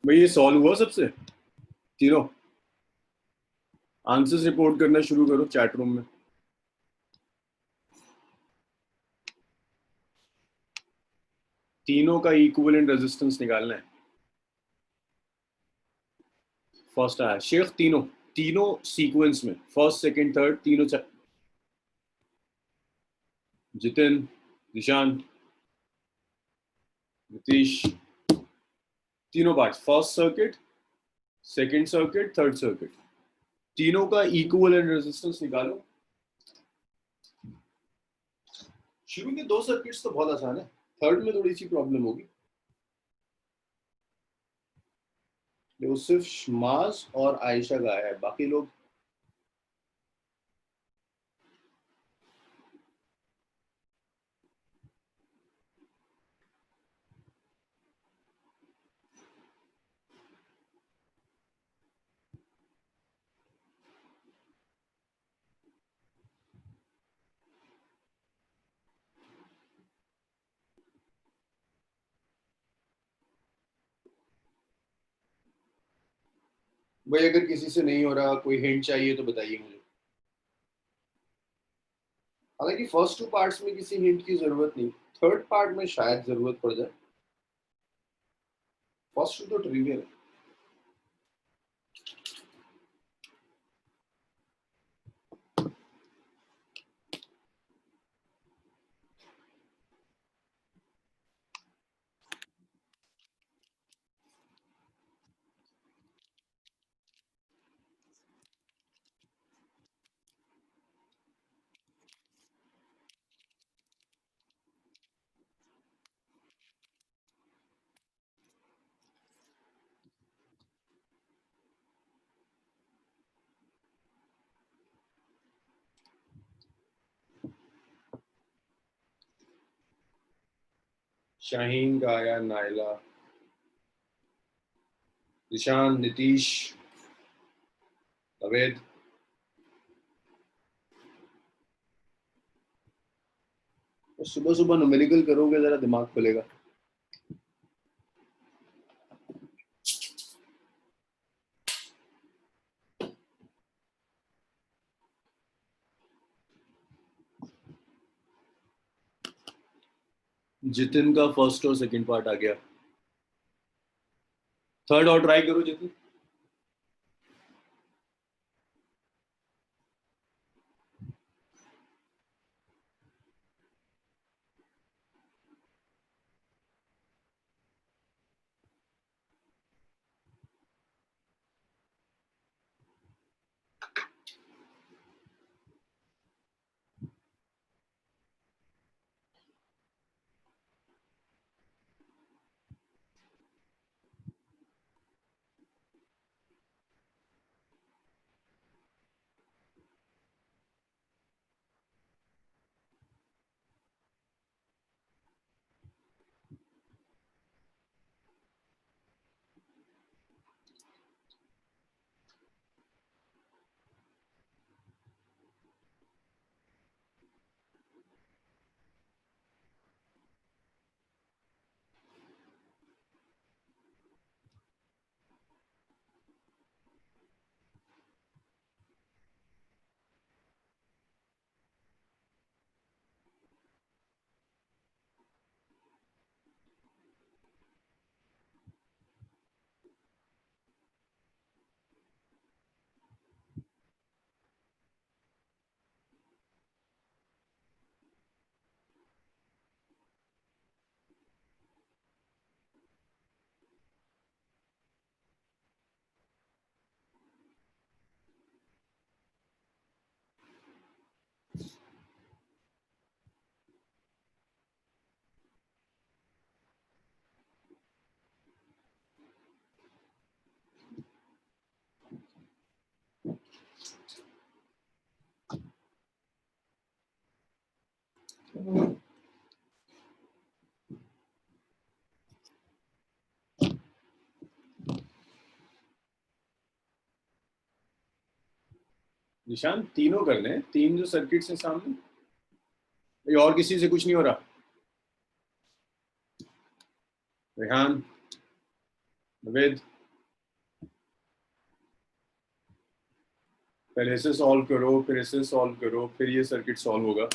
भाई ये सॉल्व हुआ सबसे तीनों? आंसर्स रिपोर्ट करना शुरू करो चैट रूम में। तीनों का इक्विवेलेंट रेजिस्टेंस निकालना है। फर्स्ट आया शेख, तीनों तीनों सीक्वेंस में, फर्स्ट सेकंड थर्ड तीनों जितिन, निशान, नीतीश, तीनों part, first circuit, second circuit, third circuit, तीनों का इक्विवेलेंट रेजिस्टेंस निकालो। शुरू के दो सर्किट्स तो बहुत आसान है, थर्ड में थोड़ी सी प्रॉब्लम होगी। वो सिर्फ शमाज और आयशा का है, बाकी लोग भाई अगर किसी से नहीं हो रहा, कोई हिंट चाहिए तो बताइए मुझे। हालांकि फर्स्ट टू पार्ट्स में किसी हिंट की जरूरत नहीं, थर्ड पार्ट में शायद जरूरत पड़ जाए। फर्स्ट टू तो ट्रिवियल है। शाहीन का आया, नाइला, निशान, नीतीश, अवैध। सुबह सुबह न्यूमेरिकल करोगे जरा दिमाग खुलेगा। जितिन का फर्स्ट और सेकंड पार्ट आ गया, थर्ड और ट्राई करो जितिन। निशान तीनों करने हैं, तीन जो सर्किट्स हैं सामने। भाई और किसी से कुछ नहीं हो रहा? रेहान, विद पहले इसे सॉल्व करो, फिर इसे सॉल्व करो, फिर ये सर्किट सॉल्व होगा।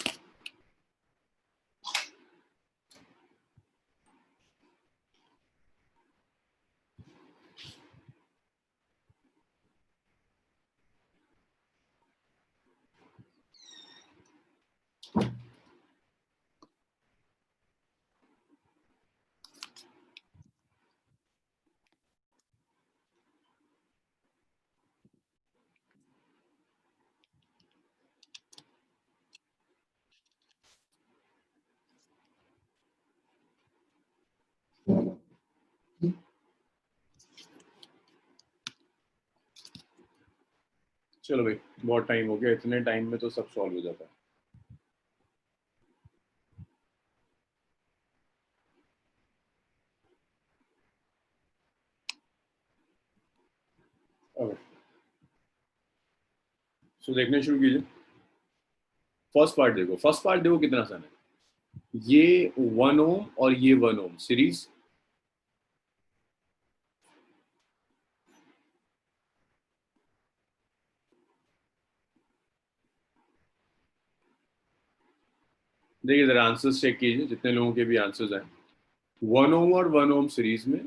चलो भाई, बहुत टाइम हो गया, इतने टाइम में तो सब सॉल्व हो जाता है। ओके, सो देखने शुरू कीजिए। फर्स्ट पार्ट देखो, फर्स्ट पार्ट देखो कितना आसान है। ये 1 ओम और ये 1 ओम सीरीज, देखिए जरा आंसर्स चेक कीजिए, जितने लोगों के भी आंसर्स हैं। 1 ओम और 1 ओम सीरीज में,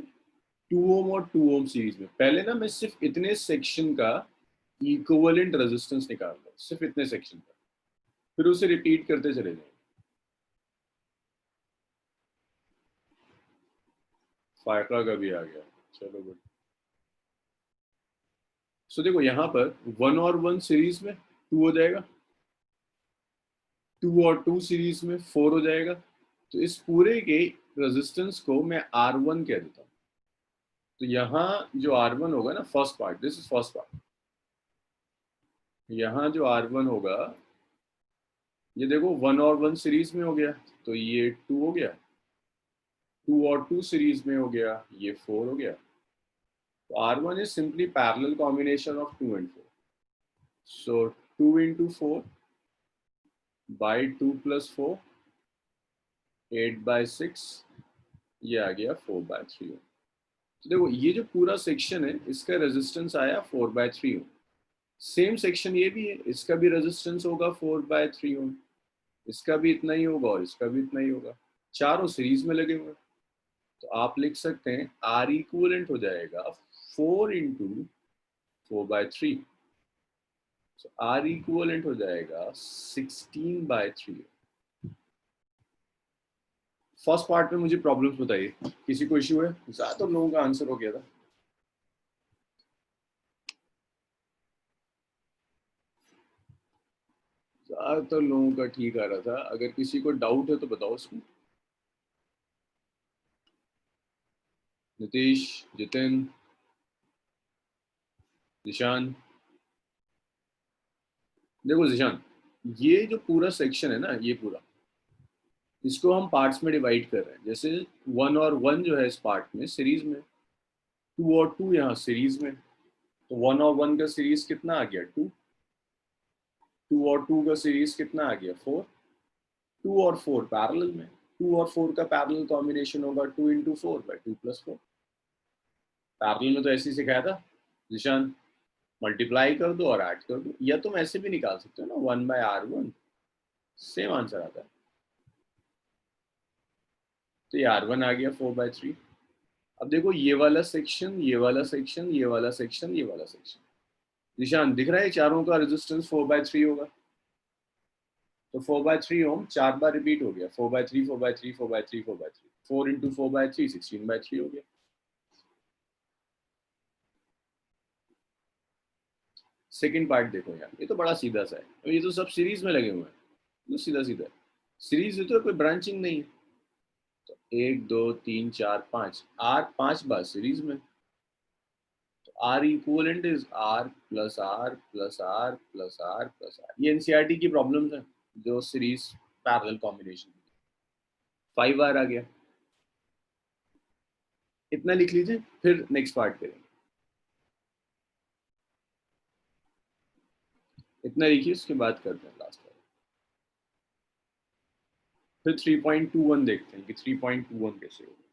2 ओम और 2 ओम सीरीज में। पहले ना मैं सिर्फ इतने सेक्शन का इक्विवेलेंट रेजिस्टेंस निकाल रहा हूं, सिर्फ इतने सेक्शन का, फिर उसे रिपीट करते चले जाएंगे। फायका का भी आ गया, चलो गुड। सो देखो यहाँ पर 1 और 1 सीरीज में 2 हो जाएगा, 2 और 2 सीरीज में 4 हो जाएगा। तो इस पूरे के रेजिस्टेंस को मैं R1 कह देता हूँ। तो यहाँ जो R1 होगा ना, first part, this is first part, यहाँ जो R1 होगा, ये देखो 1 और 1 सीरीज में हो गया, तो ये 2 हो गया, 2 और 2 सीरीज में हो गया, ये 4 हो गया। तो R1 is simply parallel combination of 2 and 4. So 2 into 4 by 2 plus 4, 8 by 6, ये आ गया 4 by 3 ओम। तो देखो ये जो पूरा सेक्शन है, इसका रेजिस्टेंस आया 4 by 3 ओम। सेम सेक्शन ये भी है, इसका भी रेजिस्टेंस होगा 4 by 3 ओम, इसका भी इतना ही होगा और इसका भी इतना ही होगा। चारों सीरीज में लगे हुए हैं। तो आप लिख सकते हैं आर इक्विवेलेंट हो जाएगा 4 इंटू 4/3। तो आर इक्विवेलेंट हो जाएगा 16/3। फर्स्ट पार्ट में मुझे प्रॉब्लम्स बताइए, किसी को इश्यू है? ज्यादातर लोगों का आंसर हो गया था। ज्यादातर लोगों का ठीक आ रहा था। अगर किसी को डाउट है तो बताओ उसको। नितीश, जितिन, जिशान। देखो जिशान, ये जो पूरा सेक्शन है ना, ये पूरा, इसको हम पार्ट्स में डिवाइड कर रहे हैं। जैसे 1 और 1 जो है इस पार्ट में सीरीज में, 2 और 2 यहाँ सीरीज में। तो 1 और 1 का सीरीज कितना आ गया? 2। 2 और 2 का सीरीज कितना आ गया? 4। 2 और 4 पैरेलल में, 2 और 4 का पैरेलल कॉम्बिनेशन होगा 2 इंटू 4 बाई 2 प्लस 4। पैरेलल में तो ऐसे ही सिखाया था निशान, मल्टीप्लाई कर दो और ऐड कर दो, या तुम ऐसे भी निकाल सकते हो ना, 1/R1, सेम आंसर आता है। तो ये R1 आ गया 4/3। अब देखो ये वाला सेक्शन, ये वाला सेक्शन, ये वाला सेक्शन, ये वाला सेक्शन, निशान दिख रहा है चारों का रेजिस्टेंस 4/3 होगा। तो 4/3 ओम 4 बार रिपीट हो गया, 4/3, 4/3, 4/3, 4/3, 4 इंटू 4/3, 16/3 हो गया। सेकेंड पार्ट देखो यार, ये तो बड़ा सीधा सा है, ये तो सब सीरीज में लगे हुए हैं, तो सीधा सीधा सीरीज है, तो कोई ब्रांचिंग नहीं है। तो 1 2 3 4 5, R 5 बार सीरीज में। तो R equivalent is R plus R plus R plus R plus R। ये एनसीईआरटी की प्रॉब्लम्स है जो सीरीज पैरेलल कॉम्बिनेशन। 5R आ गया, इतना लिख लीजिए, फिर नेक्स्ट पार्ट करेंगे। इतना लिखिए, उसके बाद करते हैं लास्ट पार्ट। फिर 3.21 देखते हैं कि 3.21 कैसे होगा।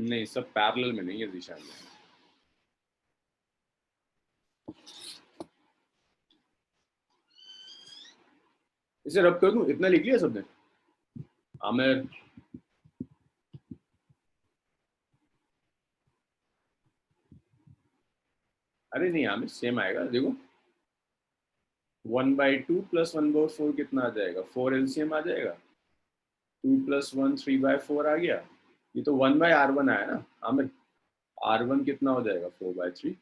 नहीं, सब पैरेलल में नहीं है दिशा में। इसे रब कर दूं? इतना लिख लिया सबने? आमिर, अरे नहीं आमिर, सेम आएगा देखो। 1/2 प्लस 1/4 कितना आ जाएगा? 4 एलसीएम आ जाएगा। 2 + 1 3/4 आ गया। ये तो 1/R1 आया ना आमिर। R1 कितना हो जाएगा? 4/3।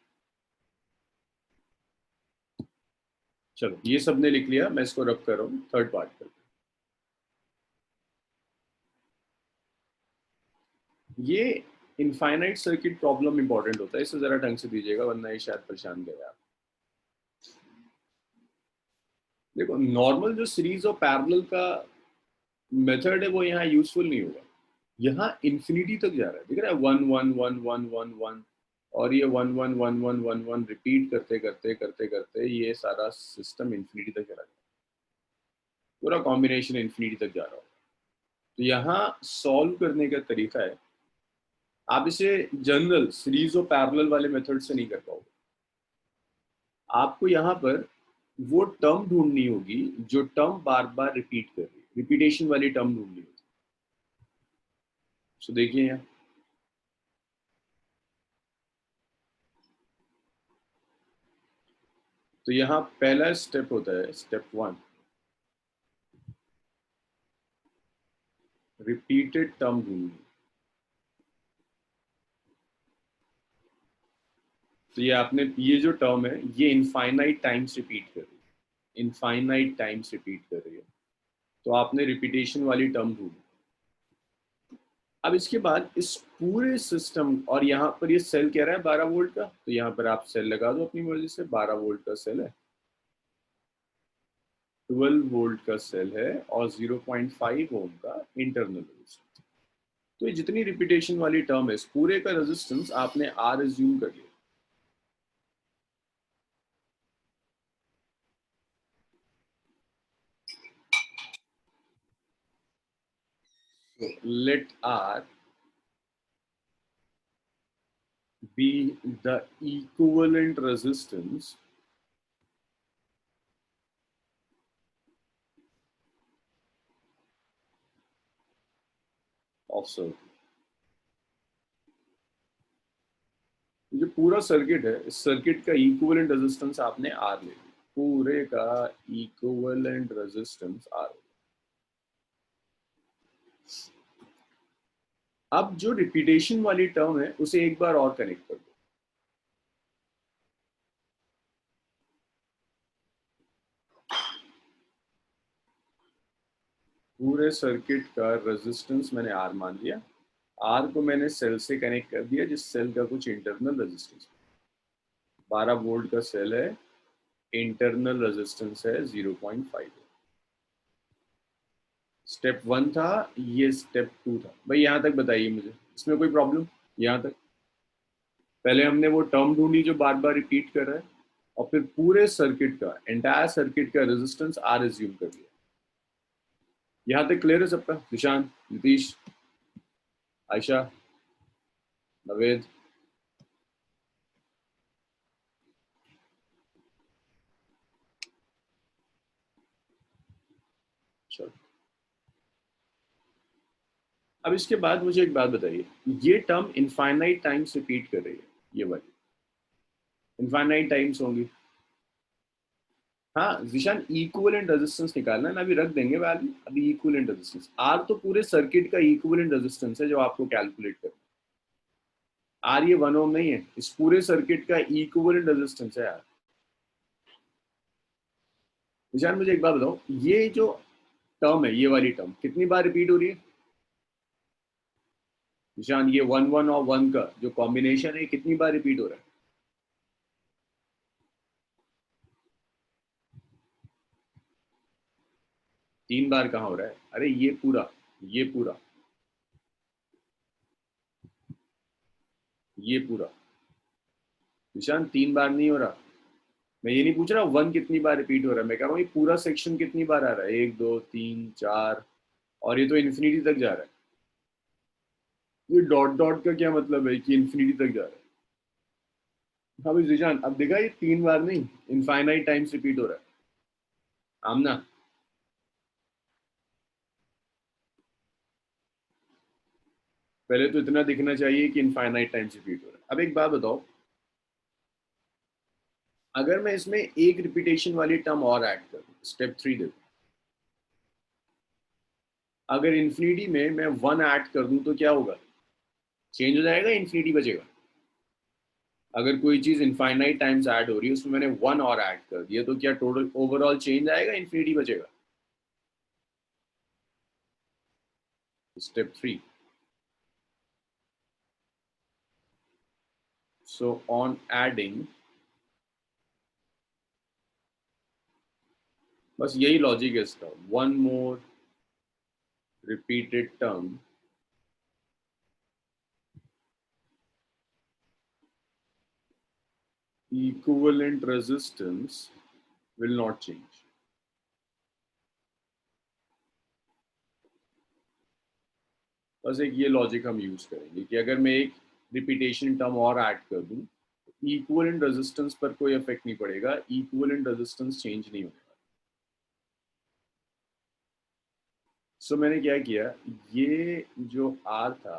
चलो ये सबने लिख लिया, मैं इसको रब कर रहा हूँ थर्ड पार्ट पर। ये इनफाइनाइट सर्किट प्रॉब्लम इंपॉर्टेंट होता है, इसे जरा ढंग से दीजिएगा वरना ये शायद परेशान करेगा। देखो नॉर्मल जो सीरीज और पैरेलल का मेथड है वो यहाँ यूजफुल नहीं होगा। यहाँ इंफिनिटी तक जा रहा है, दिख रहा है 1 1 1 1 1 1, और ये 1 1 1 1 1 1 रिपीट करते करते करते करते ये सारा सिस्टम इंफिनिटी तक चला गया, पूरा कॉम्बिनेशन इंफिनिटी तक जा रहा हो। तो यहाँ सॉल्व करने का तरीका है, आप इसे जनरल सीरीज और पैरेलल वाले मेथड से नहीं कर पाओगे। आपको यहाँ पर वो टर्म ढूंढनी होगी जो टर्म बार बार रिपीट कर रही है, रिपीटेशन वाली टर्म ढूंढनी होगी। तो देखिए यहाँ तो यहाँ पहला स्टेप होता है स्टेप 1, रिपीटेड टर्म ढूंढनी। तो ये आपने, ये जो टर्म है ये इनफाइनाइट टाइम्स रिपीट कर रही है, इनफाइनाइट टाइम्स रिपीट कर रही है, तो आपने रिपीटेशन वाली टर्म ढूंढी। अब इसके बाद इस पूरे सिस्टम, और यहाँ पर ये सेल कह रहा है 12 वोल्ट का, तो यहाँ पर आप सेल लगा दो अपनी मर्जी से, 12 वोल्ट का सेल है, 12 वोल्ट का सेल है और 0.5 ओम का इंटरनल रेजिस्टेंस। तो ये जितनी रिपीटेशन वाली टर्म है इस पूरे का रेजिस्टेंस आपने आर एज्यूम कर लिया। Let R be the equivalent resistance of circuit। जो पूरा सर्किट है, इस सर्किट का इक्विवेलेंट रेजिस्टेंस आपने आर ले लिया, पूरे का इक्विवेलेंट रेजिस्टेंस आर। अब जो रिपीटेशन वाली टर्म है उसे एक बार और कनेक्ट कर दो। पूरे सर्किट का रेजिस्टेंस मैंने आर मान लिया, आर को मैंने सेल से कनेक्ट कर दिया जिस सेल का कुछ इंटरनल रेजिस्टेंस, 12 वोल्ट का सेल है, इंटरनल रेजिस्टेंस है 0.5। स्टेप 1 था, ये स्टेप 2 था। भाई यहाँ तक बताइए मुझे, इसमें कोई प्रॉब्लम? यहाँ तक पहले हमने वो टर्म ढूंढी जो बार बार रिपीट कर रहा है, और फिर पूरे सर्किट का, एंटायर सर्किट का रेजिस्टेंस आर एज्यूम कर लिया। यहाँ तक क्लियर है सबका? निशान, नीतीश, आयशा, नवेद? चलो अब इसके बाद मुझे एक बात बताइए, ये टर्म इनफाइनाइट टाइम्स रिपीट कर रही है, ये वाली इनफाइनाइट टाइम्स होंगी। हाँ जिशान, इक्विवेलेंट रेजिस्टेंस निकालना है ना, अभी रख देंगे वैल्यू। अभी इक्विवेलेंट रेजिस्टेंस आर तो पूरे सर्किट का इक्विवेलेंट रेजिस्टेंस है जो आपको कैलकुलेट करना है। आर ये 1 ओम नहीं है, इस पूरे सर्किट का इक्विवेलेंट रेजिस्टेंस है यार। निशान मुझे एक बात बताओ, ये जो टर्म है, ये वाली टर्म कितनी बार रिपीट हो रही है? निशान ये 1 1 और 1 का जो कॉम्बिनेशन है कितनी बार रिपीट हो रहा है? 3 बार कहाँ हो रहा है? अरे ये पूरा, ये पूरा, ये पूरा। निशान 3 बार नहीं हो रहा, मैं ये नहीं पूछ रहा 1 कितनी बार रिपीट हो रहा है, मैं कह रहा हूँ ये पूरा सेक्शन कितनी बार आ रहा है, 1 2 3 4, और ये तो इन्फिनिटी तक जा रहा है। ये डॉट डॉट का क्या मतलब है कि इन्फिनिटी तक जा रहा है? हाँ भाई जीशान, अब देखा ये 3 बार नहीं, इनफाइनाइट टाइम्स रिपीट हो रहा है। आमना, पहले तो इतना दिखना चाहिए कि इनफाइनाइट टाइम्स रिपीट हो रहा है। अब एक बात बताओ, अगर मैं इसमें एक रिपीटेशन वाली टर्म और ऐड कर दूं, स्टेप 3 देखो, अगर इन्फिनिटी में मैं 1 ऐड कर दूं तो क्या होगा? चेंज हो जाएगा, इन्फिनिटी बचेगा? अगर कोई चीज इनफाइनाइट टाइम्स ऐड हो रही है, उसमें मैंने 1 और ऐड कर दिया, तो क्या टोटल ओवरऑल चेंज आएगा, इन्फिनिटी बचेगा? स्टेप 3, सो ऑन एडिंग, बस यही लॉजिक है इसका, one more repeated term equivalent resistance will not change. बस एक ये लॉजिक हम यूज करेंगे कि अगर मैं एक रिपीटेशन टर्म और ऐड कर दूं, इक्विवेलेंट रेजिस्टेंस पर कोई इफेक्ट नहीं पड़ेगा, इक्विवेलेंट रेजिस्टेंस चेंज नहीं होगा। सो मैंने क्या किया, ये जो आर था,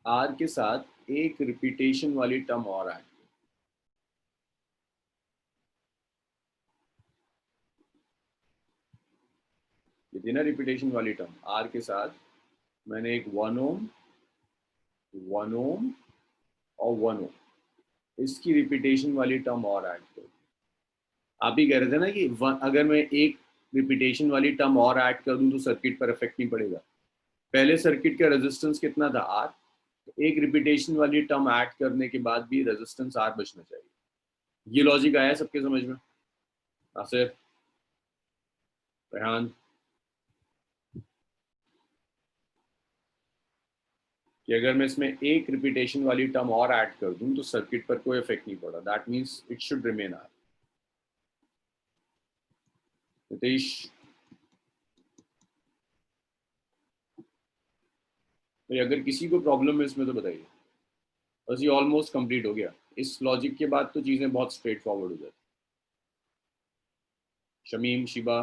आर के साथ एक रिपीटेशन वाली टर्म और ऐड, ये थी ना रिपीटेशन वाली टर्म, आर के साथ मैंने एक 1 ओम, 1 ओम और 1 ओम, इसकी रिपीटेशन वाली टर्म और ऐड कर। आप ही कह रहे थे ना कि अगर मैं एक रिपीटेशन वाली टर्म और ऐड कर दूं तो सर्किट पर इफेक्ट नहीं पड़ेगा। पहले सर्किट का रेजिस्टेंस कितना था, आर, तो एक रिपीटेशन वाली टर्म ऐड करने के बाद भी रेजिस्टेंस आर बचना चाहिए। ये लॉजिक आया सबके समझ में? नासिर, रेहान, कि अगर मैं इसमें एक रिपीटेशन वाली टर्म और ऐड कर दूं तो सर्किट पर कोई इफेक्ट नहीं पड़ा, that means it should remain R. Nitesh, तो अगर किसी को प्रॉब्लम है इसमें तो बताइए। बस ये ऑलमोस्ट कंप्लीट हो गया, इस लॉजिक के बाद तो चीजें बहुत स्ट्रेट फॉरवर्ड हो जाती। शमीम, शिबा,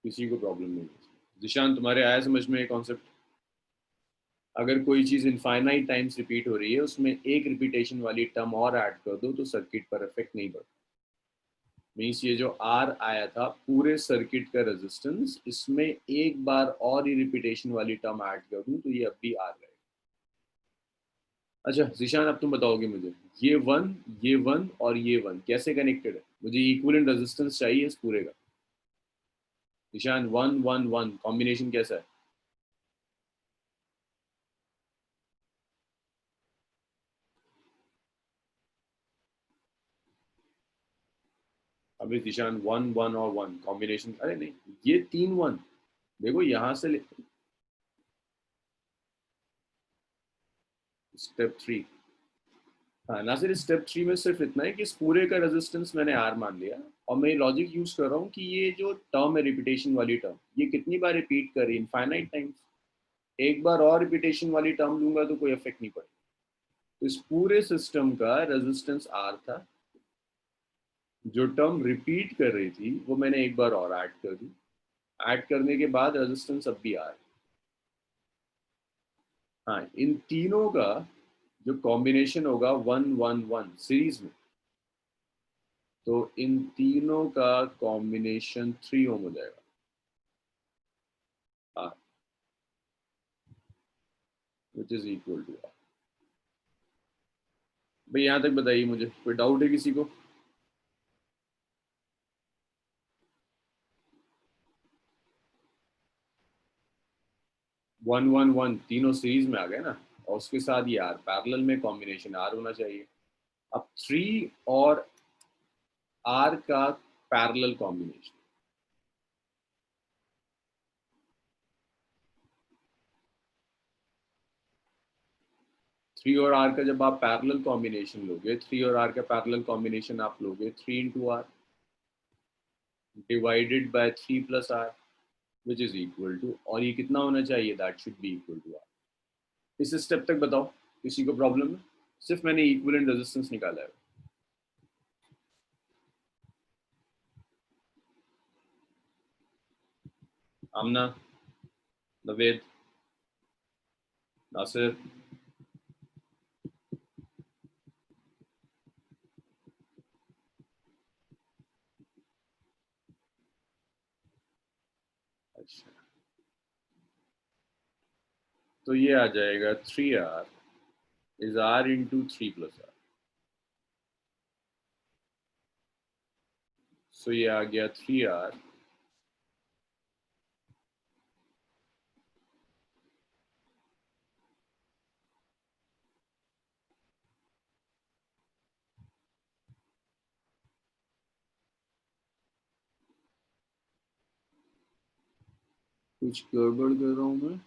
किसी को प्रॉब्लम नहीं है। जिशान, तुम्हारे आया समझ में ये कॉन्सेप्ट? अगर कोई चीज इनफाइनाइट टाइम्स रिपीट हो रही है, उसमें एक रिपीटेशन वाली टर्म और ऐड कर दो तो सर्किट पर इफेक्ट नहीं पड़ता। मीन्स ये जो आर आया था पूरे सर्किट का रेजिस्टेंस, इसमें एक बार और ही रिपीटेशन वाली टर्म ऐड कर दूं तो ये अब भी आर रहेगा। अच्छा जिशान, अब तुम बताओगे मुझे, ये वन, ये वन और ये वन कैसे कनेक्टेड है? मुझे इक्विवेलेंट रेजिस्टेंस चाहिए इस पूरे का। Zeeshan, one one one combination कैसा है? अभी जिशान, वन वन और वन कॉम्बिनेशन, अरे नहीं, ये 3 1, देखो यहां से स्टेप 3। हाँ नासिर, स्टेप 3 में सिर्फ इतना है कि इस पूरे का रेजिस्टेंस मैंने आर मान लिया, और मैं लॉजिक यूज कर रहा हूँ कि ये जो टर्म है रिपीटेशन वाली टर्म, ये कितनी बार रिपीट कर रही है, इनफाइनाइट टाइम्स। एक बार और रिपीटेशन वाली टर्म लूंगा तो कोई इफेक्ट नहीं पड़ेगा। तो इस पूरे सिस्टम का रेजिस्टेंस आर था, जो टर्म रिपीट कर रही थी वो मैंने एक बार और ऐड कर दी, ऐड करने के बाद रेजिस्टेंस अब भी आर। हाँ, इन तीनों का जो कॉम्बिनेशन होगा 1 1 1 सीरीज में, तो इन तीनों का कॉम्बिनेशन 3 ओम हो जाएगा। R, which is equal to R. भाई यहाँ तक बताइए, मुझे कोई डाउट है किसी को? वन वन वन तीनों सीरीज में आ गए ना, और उसके साथ ये आर पैरेलल में, कॉम्बिनेशन आर होना चाहिए। अब 3 और आर का पैरेलल कॉम्बिनेशन, 3 और r का जब आप पैरेलल कॉम्बिनेशन लोगे, 3 और r का पैरेलल कॉम्बिनेशन आप लोगे 3 into R divided by 3 plus R which is equal to, और ये कितना होना चाहिए, that should be equal to R. इस स्टेप तक बताओ किसी को प्रॉब्लम है? सिर्फ मैंने इक्विवेलेंट रेजिस्टेंस निकाला है। आमना, नवेद, नासिर, अच्छा तो ये आ जाएगा 3r is r into 3 plus R. So ये आ गया 3r कुछ गड़बड़ कर रहा हूँ मैं?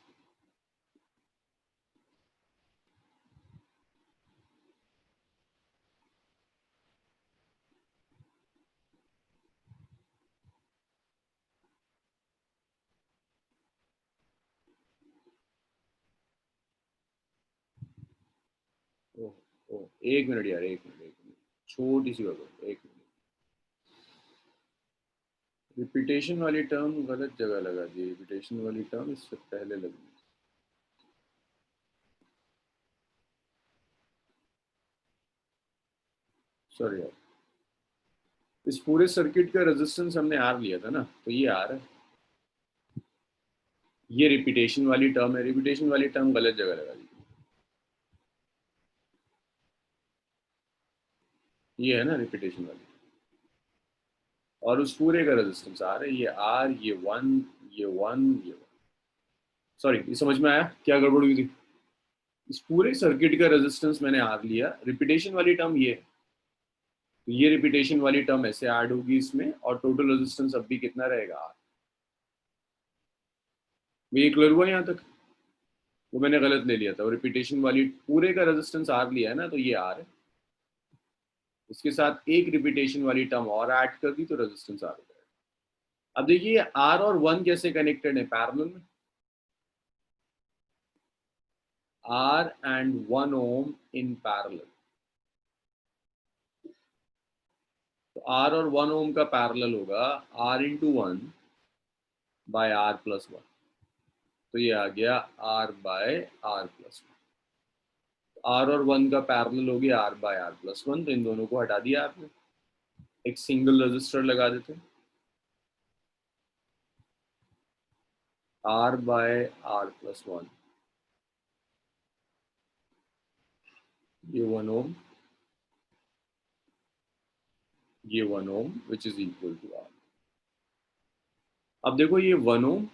ओह, ओह, एक मिनट यार, एक मिनट, एक मिनट, छोटी सी गड़बड़, एक मिनट। रिपीटेशन वाली टर्म गलत जगह लगा दी, रिपीटेशन वाली टर्म इससे पहले लगी। सॉरी यार, इस पूरे सर्किट का रेजिस्टेंस हमने आर लिया था ना, तो ये आर है, ये रिपीटेशन वाली टर्म है, रिपीटेशन वाली टर्म गलत जगह लगा दी। ये है ना रिपीटेशन वाली, और उस पूरे का रेजिस्टेंस आर है, ये आर, ये वन, ये वन, ये वन। सॉरी, ये समझ में आया क्या गड़बड़ हुई थी? इस पूरे सर्किट का रेजिस्टेंस मैंने आर लिया, रिपीटेशन वाली टर्म ये है, तो ये रिपीटेशन वाली टर्म ऐसे ऐड होगी इसमें, और टोटल रेजिस्टेंस अब भी कितना रहेगा, आर। ये क्लियर हुआ यहाँ तक? वो मैंने गलत ले लिया था, वो रिपीटेशन वाली पूरे का रेजिस्टेंस आर लिया है ना, तो ये आर है, इसके साथ एक रिपीटेशन वाली टर्म और ऐड कर दी तो रेजिस्टेंस आर हो जाएगा। अब देखिए आर और वन कैसे कनेक्टेड है पैरेलल में, R and 1 ohm in parallel. तो आर और 1 ओम का पैरेलल होगा R into one by R plus one, तो ये आ गया R by R plus one. R और वन का पैरेलल हो गया R by R plus one, तो इन दोनों को हटा दिया आपने, एक सिंगल रजिस्टर लगा देते हैं, R by R plus one, ये 1 ओम, ये 1 ohm which is equal to R. अब देखो ये 1 ओम,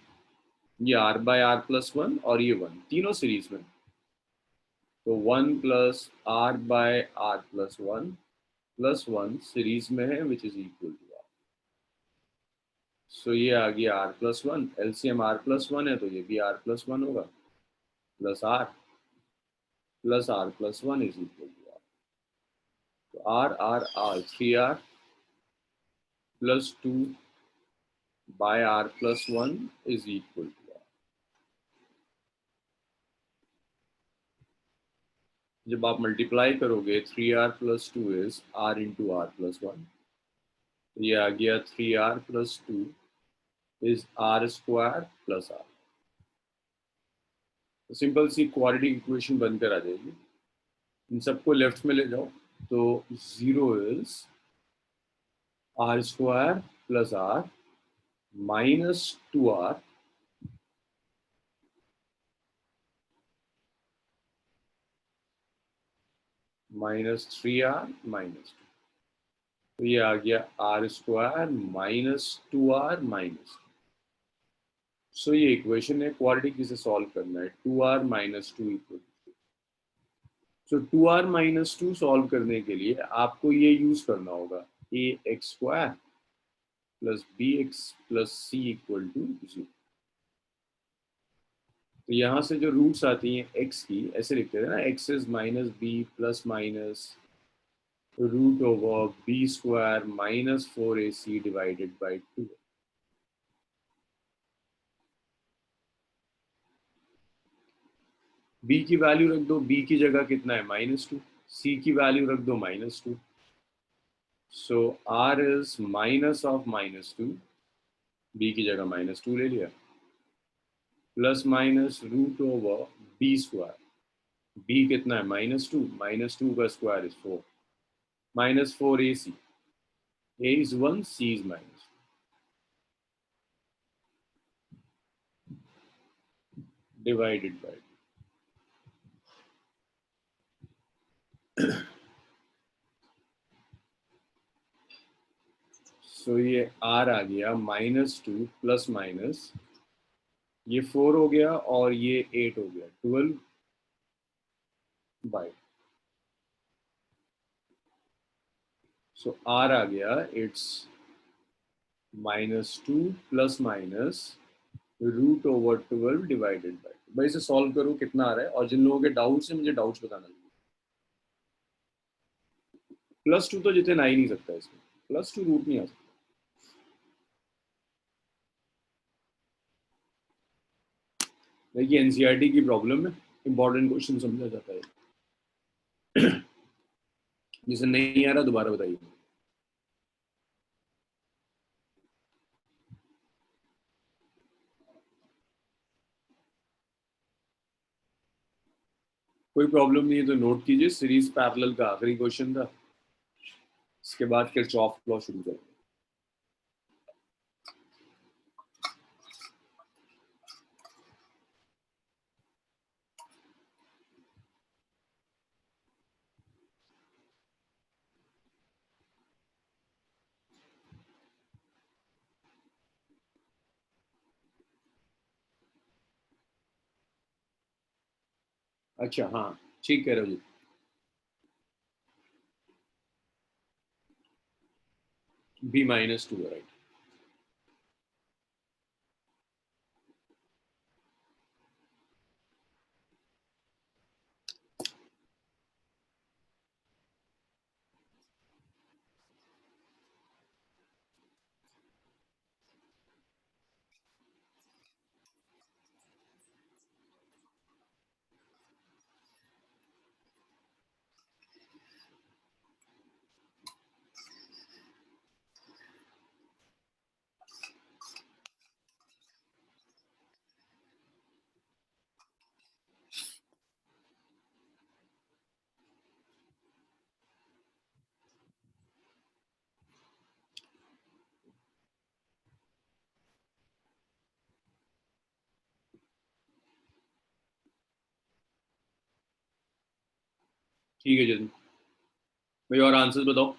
ये R by R plus one, और ये वन, तीनों सीरीज में, तो 1 plus R by R plus one plus one series में है which is equal to R. So ये आ गया R plus one, LCM R plus one है तो ये भी आर प्लस वन होगा, plus R plus one is equal to R. तो R R R, 3r plus two by R plus one is equal to R. जब आप multiply करोगे 3r plus two is R into R plus one, तो ये आ गया 3r plus two is R square plus R. तो simple सी quadratic equation बनकर आ जाएगी, इन सबको लेफ्ट में ले जाओ, तो 0 is R square plus R minus 2r minus 3r minus, तो ये आ गया R square minus 2r minus. So ये इक्वेशन है, क्वाड्रेटिक इसे सॉल्व करना है, 2r minus two equal. So 2r minus two solve करने के लिए आपको ये यूज करना होगा, A X square plus B X plus C equal to 0। तो यहाँ से जो रूट्स आती हैं एक्स की, ऐसे लिखते थे ना, X is minus B plus minus root over B square minus 4ac divided by 2। B की वैल्यू रख दो, बी की जगह कितना है -2, सी की वैल्यू रख दो -2, so R is minus of -2, B की जगह -2 ले लिया, plus minus root over B square, B कितना है -2 का square is 4, -4ac, a is 1, c is -2, divided by, so ये r आ गया -2 प्लस माइनस, ये 4 हो गया और ये 8 हो गया, 12 बाई, सो r आ गया, it's -2 plus minus root over 12 divided by. भाई इसे सॉल्व करो कितना आ रहा है, और जिन लोगों के डाउट्स हैं मुझे डाउट्स बताना। +2 तो जितने आ ही नहीं सकता इसमें, +2 रूट नहीं आ सकता। देखिए एनसीईआरटी की प्रॉब्लम है, इंपॉर्टेंट क्वेश्चन समझा जाता है, जिसे नहीं आ रहा दोबारा बताइए। कोई प्रॉब्लम नहीं है तो नोट कीजिए, सीरीज पैरेलल का आखिरी क्वेश्चन था, इसके बाद किरचॉफ लॉ शुरू करें। अच्छा हाँ, ठीक कह रहे हो जी, b-2 है, राइट। ठीक है जतिन भाई, और आंसर्स बताओ।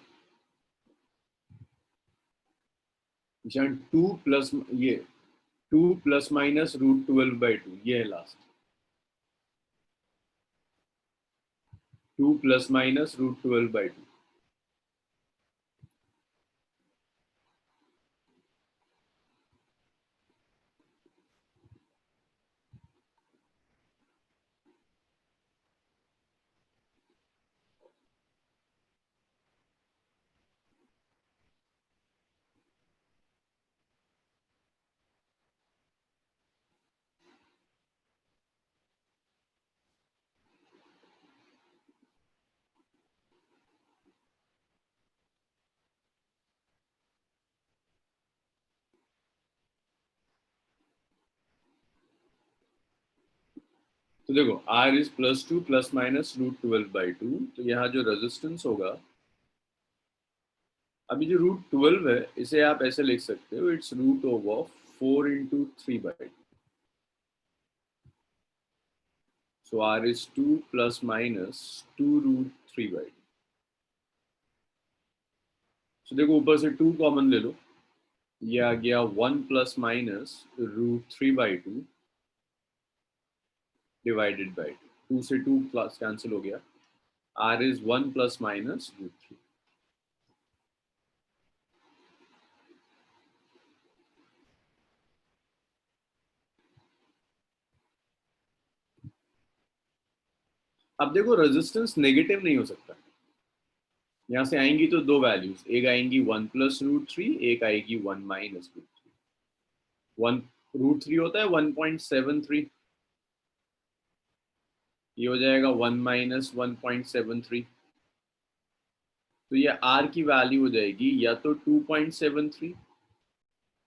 निशान 2 प्लस ये 2 प्लस माइनस √12/2, ये है लास्ट, 2 प्लस माइनस √12/2। तो देखो R इज +2 प्लस माइनस √12/2, तो यहाँ जो रेजिस्टेंस होगा, अभी जो √12 है इसे आप ऐसे लिख सकते हो, it's √4 × 3/2, so R is 2 plus minus 2√3/2। सो देखो ऊपर से 2 कॉमन ले लो, ये आ गया 1 प्लस माइनस √3/2 डिवाइडेड बाई 2 से 2 प्लस कैंसिल हो गया, R इज 1 प्लस माइनस √3। अब देखो रेजिस्टेंस नेगेटिव नहीं हो सकता, यहाँ से आएंगी तो दो वैल्यूज, एक आएंगी 1 + √3, एक आएगी 1 - √3। 1 √3 होता है 1.73, ये हो जाएगा 1 - 1.73। तो ये आर की वैल्यू हो जाएगी या तो 2.73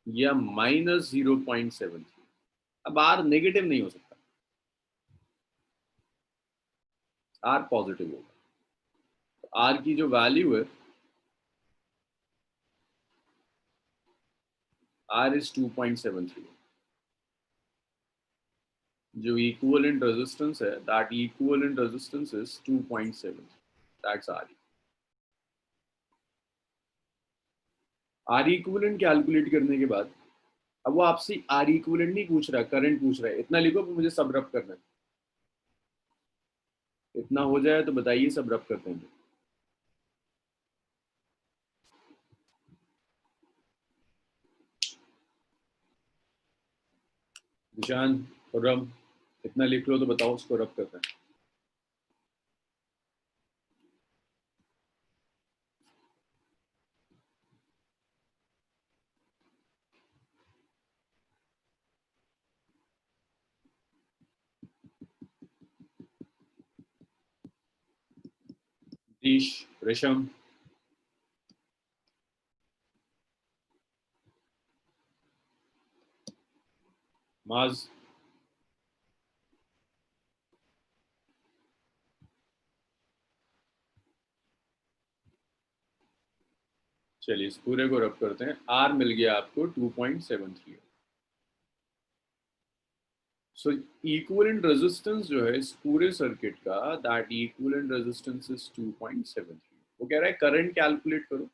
या -0.73। अब आर नेगेटिव नहीं हो सकता, आर पॉजिटिव होगा। आर की जो वैल्यू है, आर इज 2.73। जो इक्विवेलेंट रेजिस्टेंस है, that equivalent resistance is 2.7, that's R. R equivalent calculate करने के बाद अब वो आपसे आर इक्विवेलेंट नहीं पूछ रहा, करंट पूछ रहा है। इतना लिखो मुझे सब रब करना है, इतना हो जाए तो बताइए, सब रब करते हैं। निशान और रब, इतना लिख लो तो बताओ उसको रब करते हैं। नीश, रेशम, माज, चलिए इस पूरे को रब करते हैं। आर मिल गया आपको 2.73। सो इक्विवेलेंट रेजिस्टेंस जो है इस पूरे सर्किट का, दैट इक्विवेलेंट रेजिस्टेंस इज 2.73। वो कह रहा है करंट कैलकुलेट करो।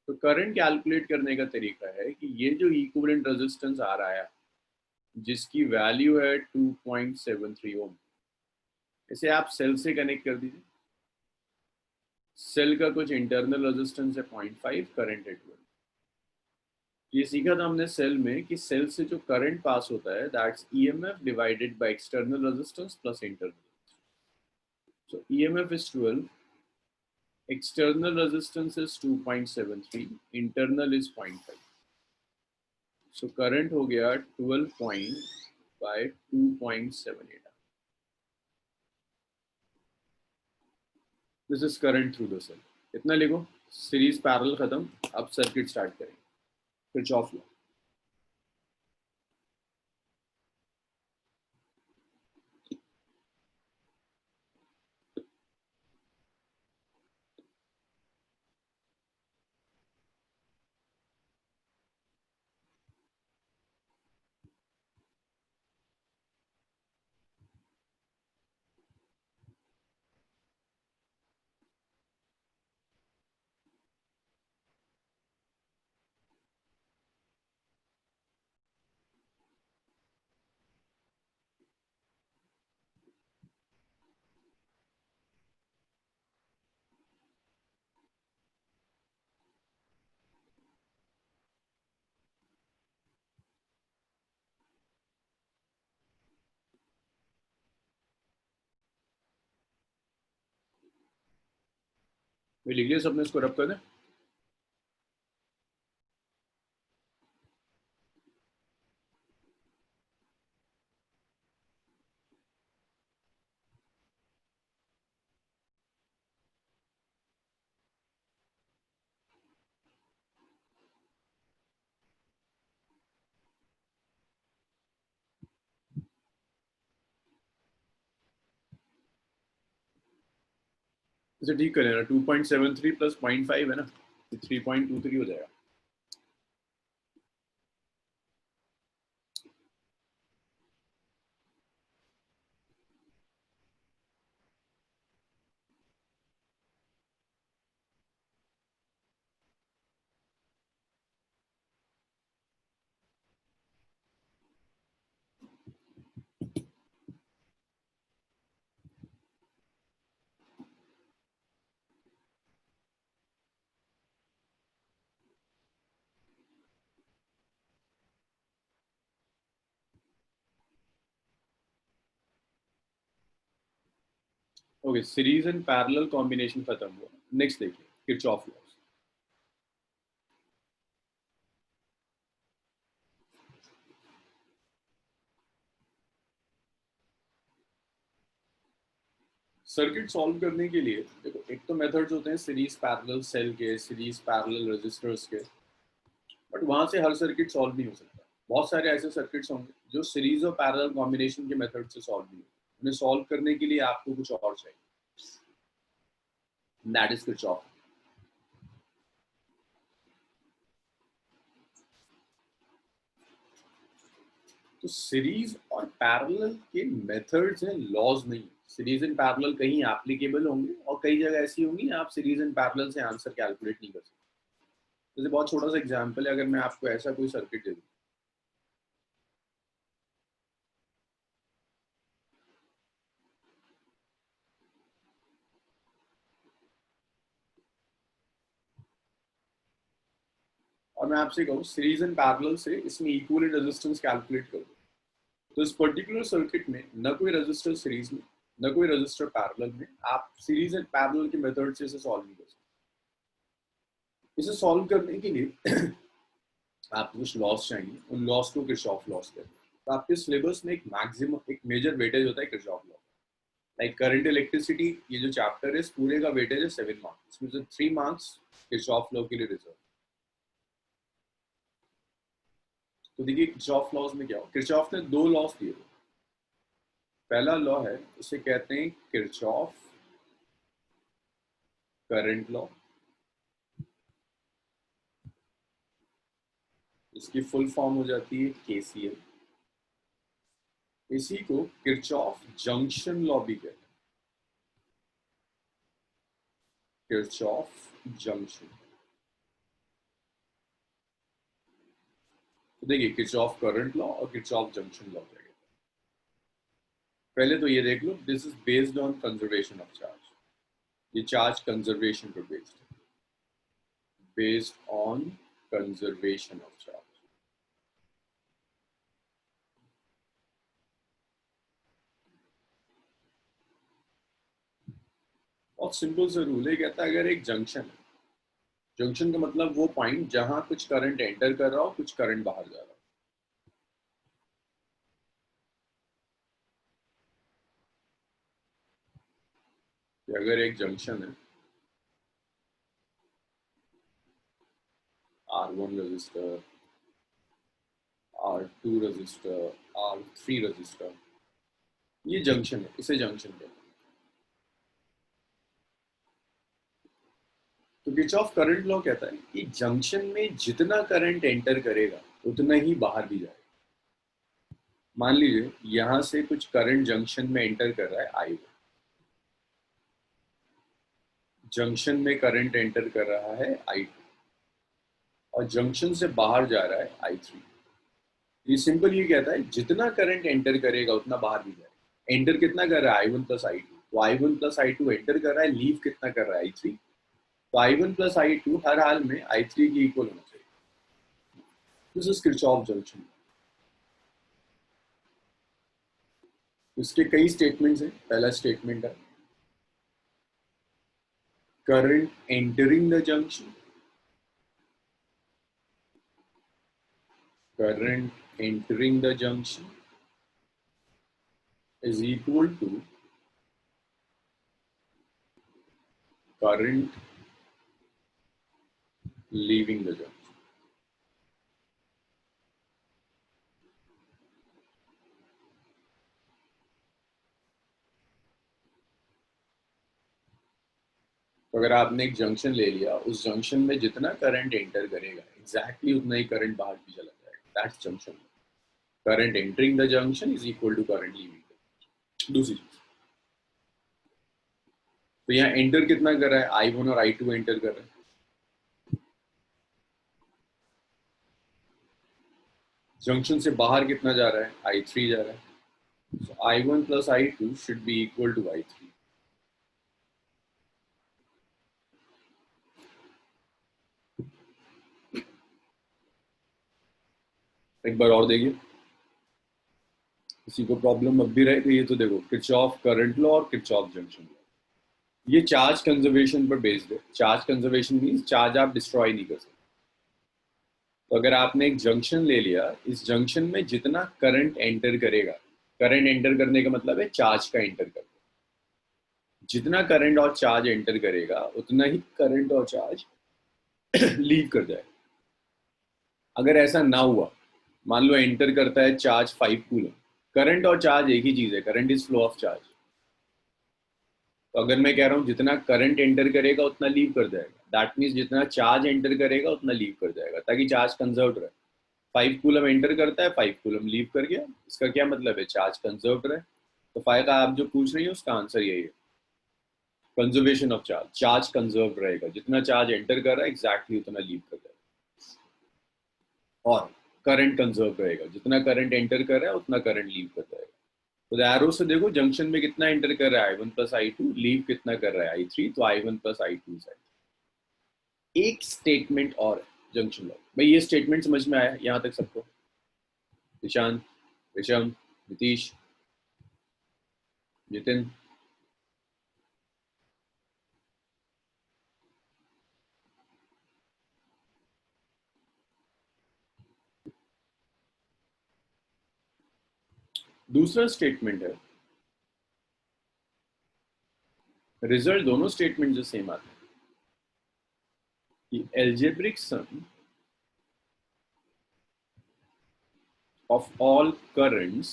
तो करंट कैलकुलेट करने का तरीका है कि ये जो इक्विवेलेंट रेजिस्टेंस आ रहा है, जिसकी वैल्यू है 2.73 ओम, इसे आप सेल से कनेक्ट कर दीजिए। सेल का कुछ इंटरनल रेजिस्टेंस है 0.5, करंट है 12। ये सीखा था हमने सेल में कि सेल से जो करंट पास होता है, that's EMF divided by external resistance plus internal. So EMF is 12, external resistance is 2.73, internal is 0.5। so current हो गया 12 point by 2.78। this is current through the cell। इतना लिखो, सीरीज पैरेलल खत्म, अब सर्किट स्टार्ट करेंगे। Kirchhoff law. मैं लिख लिया सबने, इसको रब कर दें। इसे ठीक कर लेना, 2.73 प्लस 0.5 है ना, 3.23 हो जाएगा। Okay, series and parallel combination खत्म हुआ। नेक्स्ट देखिए किरचॉफ लॉ। सर्किट सॉल्व करने के लिए देखो, एक तो मेथड्स होते हैं सीरीज पैरेलल सेल के, सीरीज पैरेलल रेजिस्टर्स के, बट वहां से हर सर्किट सॉल्व नहीं हो सकता। बहुत सारे ऐसे सर्किट्स होंगे जो सीरीज और पैरेलल कॉम्बिनेशन के मेथड से सॉल्व नहीं होते। उन्हें सॉल्व करने के लिए आपको कुछ और चाहिए, दैट इज किरचॉफ। तो सीरीज और पैरेलल के मेथड्स हैं, लॉज नहीं। सीरीज एंड पैरेलल कहीं एप्लीकेबल होंगे और कई जगह ऐसी होंगी आप सीरीज एंड पैरेलल से आंसर कैलकुलेट नहीं कर सकते। जैसे बहुत छोटा सा एग्जांपल है, अगर मैं आपको ऐसा कोई सर्किट दे दूं, और मैं आपसे कहूँ सीरीज एंड पैरेलल से इसमें इक्विवेलेंट रेजिस्टेंस कैलकुलेट करो, तो इस पर्टिकुलर सर्किट में न कोई रेजिस्टर सीरीज में, न कोई रेजिस्टर पैरेलल में, आप सीरीज एंड पैरेलल के मेथड से इसे सॉल्व नहीं कर सकते। इसे सॉल्व करने के लिए आपको कुछ लॉस चाहिए, उन लॉस को किरचॉफ लॉस कहते हैं। तो आपके सिलेबस में एक मैक्सिमम, एक मेजर वेटेज होता है Kirchhoff law. Like current electricity, ये जो चैप्टर है इस पूरे का वेटेज है 7 मार्क्स, इसमें से 3 मार्क्स किरचॉफ लॉ के लिए रिजर्व। तो देखिए किरचॉफ लॉज में क्या हो, किरचॉफ ने दो लॉस दिए। पहला लॉ है, उसे कहते हैं किरचॉफ करंट लॉ। इसकी फुल फॉर्म हो जाती है केसीएल। इसी को किरचॉफ जंक्शन लॉ भी कहते हैं, किरचॉफ जंक्शन। तो देखिए किरचॉफ करंट लॉ और किरचॉफ जंक्शन लॉ क्या कहते हैं। पहले तो ये देख लो, this is based on conservation of charge. ये चार्ज कंजर्वेशन पर बेस्ड है, based on conservation of charge. बहुत सिंपल सा रूल है, कहता है अगर एक जंक्शन है, जंक्शन का मतलब वो पॉइंट जहां कुछ करंट एंटर कर रहा हो, कुछ करंट बाहर जा रहा हो। कि अगर एक जंक्शन है, R1 register, R2 register, R3 register, ये जंक्शन है, इसे जंक्शन कहते हैं। तो किरचॉफ करंट लॉ कहता है कि जंक्शन में जितना करंट एंटर करेगा उतना ही बाहर भी जाएगा। मान लीजिए यहां से कुछ करंट जंक्शन में एंटर कर रहा है आई, जंक्शन में करंट एंटर कर रहा है I2, और जंक्शन से बाहर जा रहा है I3। ये सिंपल ये कहता है जितना करंट एंटर करेगा उतना बाहर भी जाएगा। एंटर कितना कर रहा है I1 प्लस I2, तो I1 प्लस I2 एंटर कर रहा है, लीव कितना कर रहा है I3, तो I1 प्लस I2 हर हाल में I3 की इक्वल होना चाहिए। This is Kirchhoff junction. इसके कई स्टेटमेंट्स हैं। पहला स्टेटमेंट है current entering the junction, current entering the junction is equal to current leaving the junction. तो अगर आपने एक जंक्शन ले लिया, उस जंक्शन में जितना करंट एंटर करेगा एग्जैक्टली उतना ही करंट बाहर भी चला जाएगा। That's junction. Current entering the junction is equal to current leaving. दूसरी चीज, तो यहाँ एंटर कितना कर रहा है I1 और I2 एंटर कर रहे हैं, जंक्शन से बाहर कितना जा रहा है I3 जा रहा है। so I1 plus I2 should be equal to I3। एक बार और देखिए, किसी को प्रॉब्लम अब भी रहे तो ये तो देखो किरचॉफ करंट लॉ और किरचॉफ जंक्शन लॉ। ये चार्ज कंजर्वेशन पर बेस्ड है। चार्ज कंजर्वेशन मीन्स चार्ज आप डिस्ट्रॉय नहीं कर सकते। तो अगर आपने एक जंक्शन ले लिया, इस जंक्शन में जितना करंट एंटर करेगा, करंट एंटर करने का मतलब है चार्ज का एंटर करना, जितना करंट और चार्ज एंटर करेगा उतना ही करंट और चार्ज लीव कर जाएगा। अगर ऐसा ना हुआ, मान लो एंटर करता है चार्ज 5 कूलम, करंट और चार्ज एक ही चीज है, current is flow of charge. तो अगर मैं कह रहा हूँ जितना करंट एंटर करेगा उतना लीव कर जाएगा, दैट मीन्स जितना चार्ज एंटर करेगा उतना लीव कर जाएगा, ताकि चार्ज कंजर्व रहे। 5 कूलम एंटर करता है, 5 कूलम लीव कर गया, इसका क्या मतलब है, चार्ज कंजर्व रहे। तो फायदा आप जो पूछ रही है उसका आंसर यही है, conservation of charge. Charge conserve रहेगा, जितना चार्ज एंटर कर रहा है एग्जैक्टली उतना लीव कर जाएगा। और करंट कंजर्व रहेगा, जितना करंट एंटर कर रहा है उतना करंट लीव कर जाएगा। तो एरो से देखो जंक्शन में कितना एंटर कर रहा है, I1 प्लस I2, लीव कितना कर रहा है I3, तो I1 प्लस I2 है। एक स्टेटमेंट और है जंक्शन लॉ। भाई ये स्टेटमेंट समझ में आया यहाँ तक सबको? निशांत, विषम, नीतीश, नितिन? दूसरा स्टेटमेंट है, रिजल्ट दोनों स्टेटमेंट जो सेम आते हैं कि algebraic sum of all currents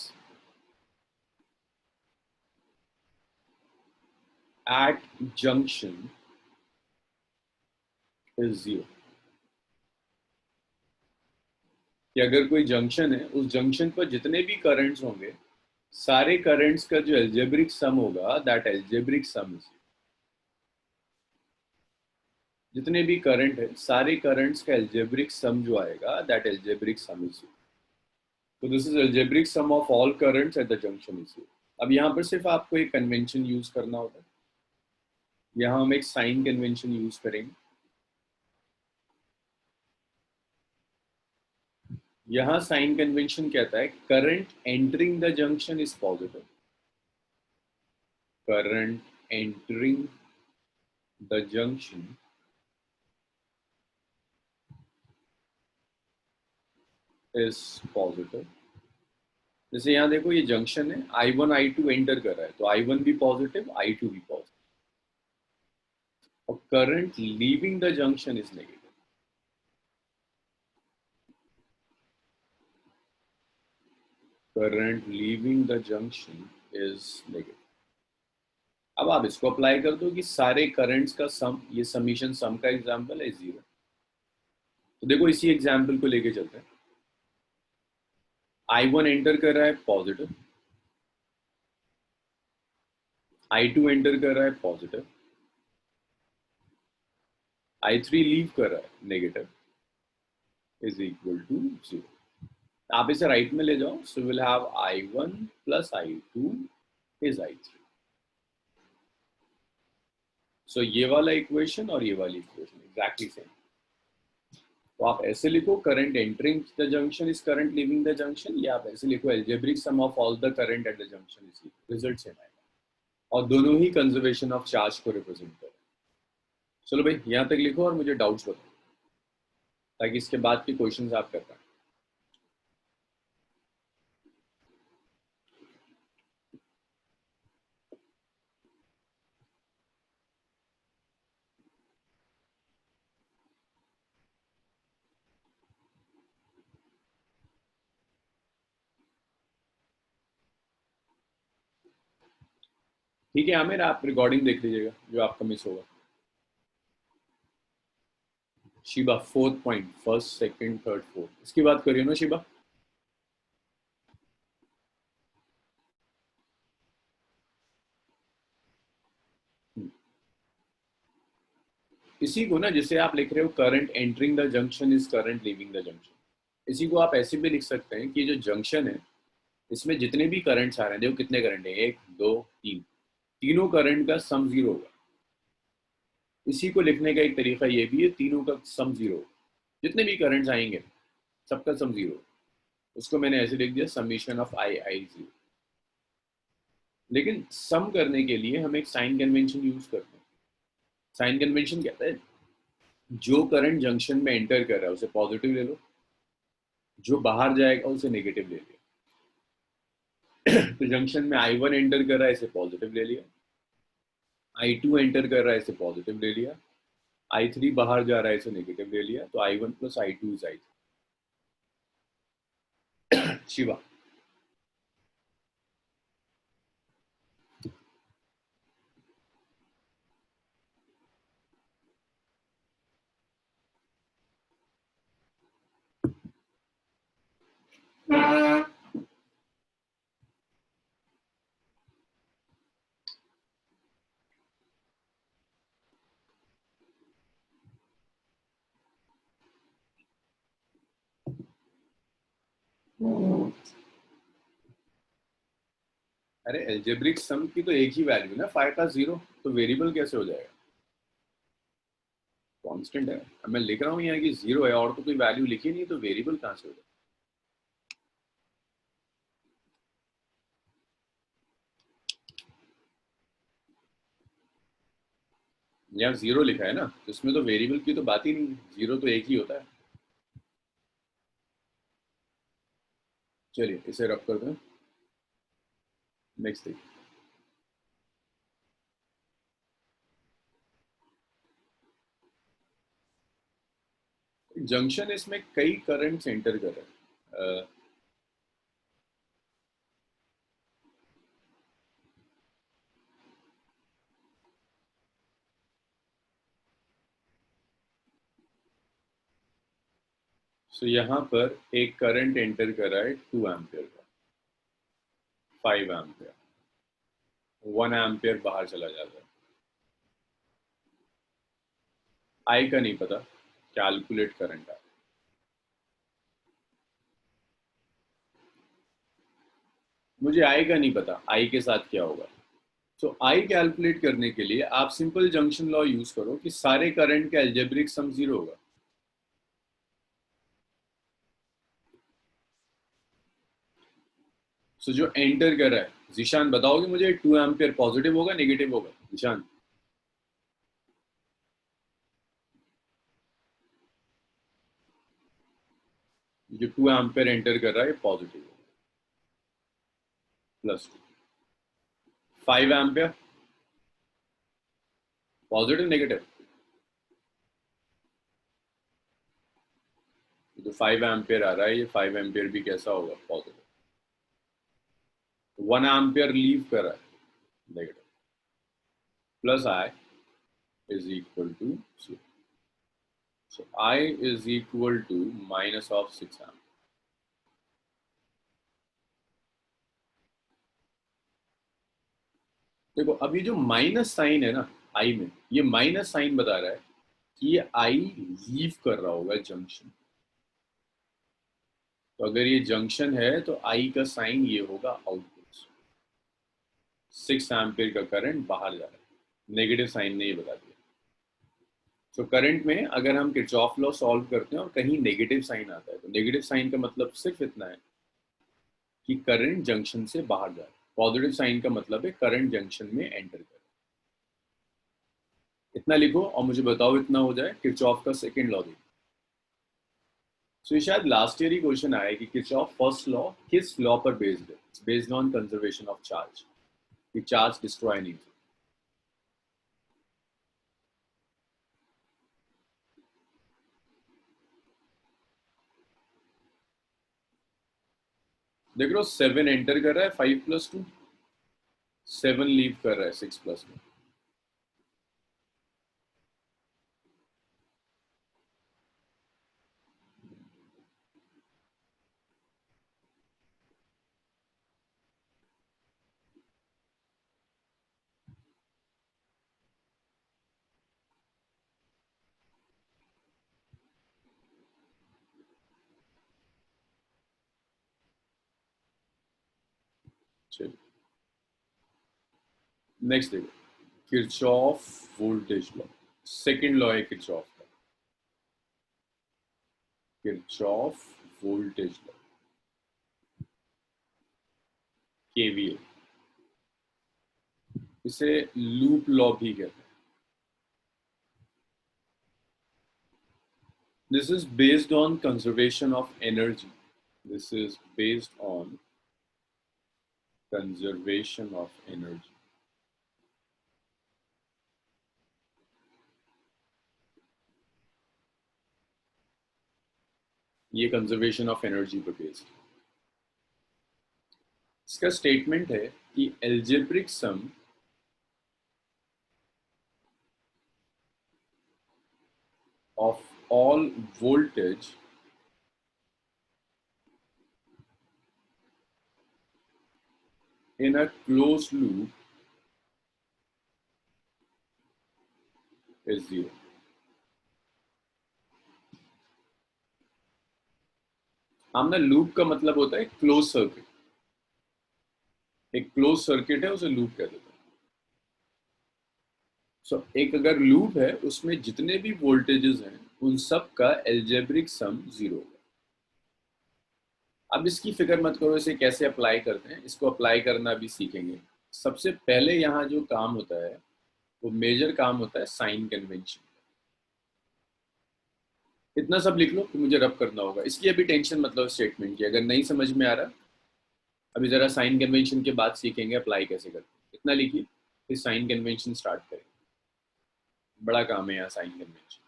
at junction is 0। कि अगर कोई जंक्शन है, उस जंक्शन पर जितने भी करंट्स होंगे, सारे करंट्स का जो एल्जेब्रिक सम होगा, दैट एल्जेब्रिक सम इज, जितने भी करंट है सारे करंट्स का एल्जेब्रिक सम जो आएगा, दैट एल्जेब्रिक सम इज। तो this is algebraic sum of all currents at the junction is. अब यहाँ पर सिर्फ आपको एक कन्वेंशन यूज करना होगा, यहाँ हम एक साइन कन्वेंशन यूज करेंगे। यहाँ साइन कन्वेंशन कहता है current entering the junction is positive, current entering the junction is positive. जैसे यहाँ देखो ये जंक्शन है, I1 I2 एंटर कर रहा है, तो I1 भी पॉजिटिव, I2 भी पॉजिटिव, और current leaving the junction is negative. Current leaving the junction is negative. अब आप इसको अप्लाई कर दो कि सारे करंट्स का सम, ये समीशन सम का एग्जांपल है 0। तो देखो इसी एग्जांपल को लेके चलते हैं। I1 एंटर कर रहा है पॉजिटिव, I2 एंटर कर रहा है पॉजिटिव, I3 लीव कर रहा है नेगेटिव, इज इक्वल टू 0। आप इसे राइट में ले जाओ, so will have I1 plus I2 is I3। सो ये वाला इक्वेशन और ये वाली इक्वेशन एग्जैक्टली सेम। तो आप ऐसे लिखो current entering the junction is current leaving the junction, या आप ऐसे लिखो algebraic sum of all the current at the junction is equal, result same आएगा। और दोनों ही कंजर्वेशन ऑफ चार्ज को रिप्रेजेंट करें। चलो भाई यहाँ तक लिखो और मुझे डाउट्स बताओ, ताकि इसके बाद के क्वेश्चंस आप कर पाए। ठीक है आमिर, आप रिकॉर्डिंग देख लीजिएगा जो आपका मिस होगा। Shiba 4th point, first second third fourth, इसकी बात करिए ना शिबा। इसी को ना, जिसे आप लिख रहे हो current entering the junction is current leaving the junction, इसी को आप ऐसे भी लिख सकते हैं कि जो जंक्शन है इसमें जितने भी करंट्स आ रहे हैं, देखो कितने करंट है, 1 2 3, तीनों करंट का सम 0 होगा। इसी को लिखने का एक तरीका ये भी है, तीनों का सम 0, जितने भी करंट्स आएंगे सबका सम 0। उसको मैंने ऐसे लिख दिया समीशन ऑफ I0। लेकिन सम करने के लिए हम एक साइन कन्वेंशन यूज करते हैं। साइन कन्वेंशन कहता है जो करंट जंक्शन में एंटर कर रहा है उसे पॉजिटिव ले लो, जो बाहर जाएगा उसे नेगेटिव ले लिया। तो जंक्शन में I1 एंटर कर रहा है, इसे पॉजिटिव ले लिया। I2 एंटर कर रहा है, इसे पॉजिटिव ले लिया। I3 बाहर जा रहा है, इसे नेगेटिव ले लिया। तो I1 plus I2 is I3। Shiva. अरे एल्जेब्रिक सम की तो एक ही वैल्यू ना, 5 का 0, तो वेरिएबल कैसे हो जाएगा? कांस्टेंट है। अब मैं लिख रहा हूँ यहाँ कि 0 है और तो कोई वैल्यू लिखी नहीं, तो वेरिएबल कहाँ से हो जाएगा? यहाँ 0 लिखा है ना, तो इसमें तो वेरिएबल की तो बात ही नहीं है, 0 तो एक ही होता है। चलिए इसे रब कर दें। नेक्स्ट थिंग, जंक्शन इसमें कई करंट्स एंटर कर रहे हैं। सो यहाँ पर एक करंट एंटर कर रहा है 2 एम्पियर का, 5 एम्पियर, 1 एम्पियर बाहर चला जाता है। आई का नहीं पता, कैलकुलेट करंट है। मुझे आई का नहीं पता, आई के साथ क्या होगा। तो आई कैलकुलेट करने के लिए आप सिंपल जंक्शन लॉ यूज करो कि सारे करंट का एल्जेब्रिक सम 0 होगा। सो जो एंटर कर रहा है, जिशान बताओगे मुझे 2 एम्पियर पॉजिटिव होगा नेगेटिव होगा? जिशान, जो 2 एम्पियर एंटर कर रहा है पॉजिटिव होगा, +2। 5 एम्पियर पॉजिटिव नेगेटिव? तो 5 एम्पियर आ रहा है, ये 5 एम्पियर भी कैसा होगा? पॉजिटिव। 1 एम्पियर लीव कर रहा है, negative. Plus I is equal to 0। So I is equal to minus of 6 amp। देखो अब ये जो माइनस साइन है ना आई में, ये माइनस साइन बता रहा है कि ये आई लीव कर रहा होगा जंक्शन। तो अगर ये जंक्शन है तो आई का साइन ये होगा आउटपुट। 6 एम्पियर का करंट बाहर जा रहा है, नेगेटिव साइन ने ये बता दिया। तो करंट में अगर हम किरचॉफ लॉ सॉल्व करते हैं और कहीं नेगेटिव साइन आता है, तो नेगेटिव साइन का मतलब सिर्फ इतना है कि करंट जंक्शन से बाहर जा रहा है। पॉजिटिव साइन का मतलब है करंट जंक्शन में एंटर कर। इतना लिखो और मुझे बताओ इतना हो जाए किरचॉफ का सेकंड लॉ। सो ये शायद लास्ट ईयर ही क्वेश्चन आया कि किरचॉफ फर्स्ट लॉ किस लॉ पर बेस्ड है? Based on conservation of charge, कि चार्ज डिस्ट्रॉय नहीं हो। देख लो 7 एंटर कर रहा है 5 + 2, 7 लीव कर रहा है 6 + में। चलिए नेक्स्ट देखो, Kirchhoff voltage law, second law है किरचॉफ का, किरचॉफ वोल्टेज लॉ,, इसे लूप लॉ भी कहते हैं। This is based on conservation of energy. This is based on conservation of energy. ये कंजर्वेशन ऑफ एनर्जी पर बेस्ड। इसका स्टेटमेंट है कि algebraic sum of all voltage in a closed loop is zero. हमने loop का मतलब होता है क्लोज सर्किट। एक क्लोज सर्किट है उसे लूप कहते हैं। सो एक अगर लूप है उसमें जितने भी वोल्टेजेस हैं उन सब का एल्जेब्रिक सम जीरो होगा। अब इसकी फिक्र मत करो इसे कैसे अप्लाई करते हैं, इसको अप्लाई करना भी सीखेंगे। सबसे पहले यहाँ जो काम होता है वो मेजर काम होता है साइन कन्वेंशन। इतना सब लिख लो कि मुझे रब करना होगा, इसकी अभी टेंशन मतलब स्टेटमेंट की। अगर नहीं समझ में आ रहा अभी जरा साइन कन्वेंशन के बाद सीखेंगे अप्लाई कैसे करते हैं। इतना लिखिए फिर साइन कन्वेंशन स्टार्ट करें। बड़ा काम है यहाँ साइन कन्वेंशन।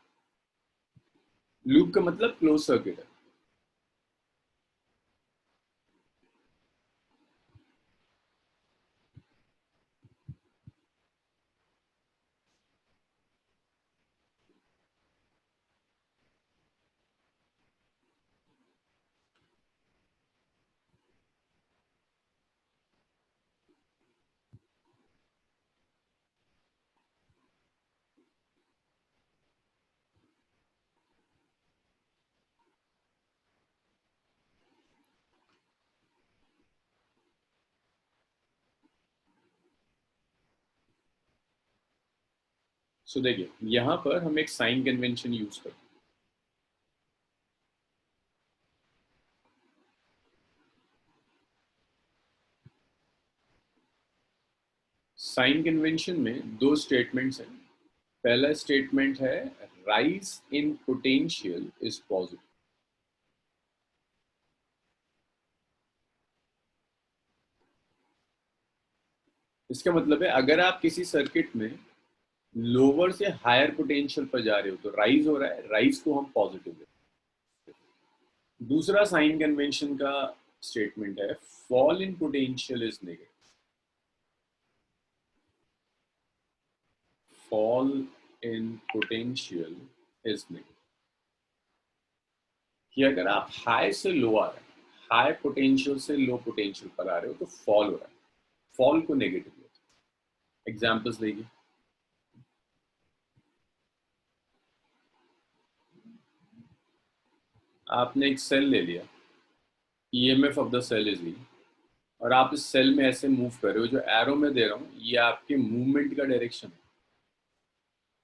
लूप का मतलब क्लोज सर्किट है। सो देखिए यहाँ पर हम एक साइन कन्वेंशन यूज करते हैं। साइन कन्वेंशन में दो स्टेटमेंट्स हैं। पहला स्टेटमेंट है rise in potential is positive. इसका मतलब है अगर आप किसी सर्किट में लोअर से हायर पोटेंशियल पर जा रहे हो तो राइज हो रहा है, राइज को हम पॉजिटिव लेते हैं। दूसरा साइन कन्वेंशन का स्टेटमेंट है fall in potential is negative. Fall in potential is negative कि अगर आप हाई से लो आ रहे हैं, हाई पोटेंशियल से लो पोटेंशियल पर आ रहे हो तो फॉल हो रहा है। फॉल को नेगेटिव लेते हैं। एग्जाम्पल्स देखिए। आपने एक सेल ले लिया, EMF of the cell is E, और आप इस सेल में ऐसे मूव कर रहे हो। जो एरो में दे रहा हूँ ये आपके मूवमेंट का डायरेक्शन है।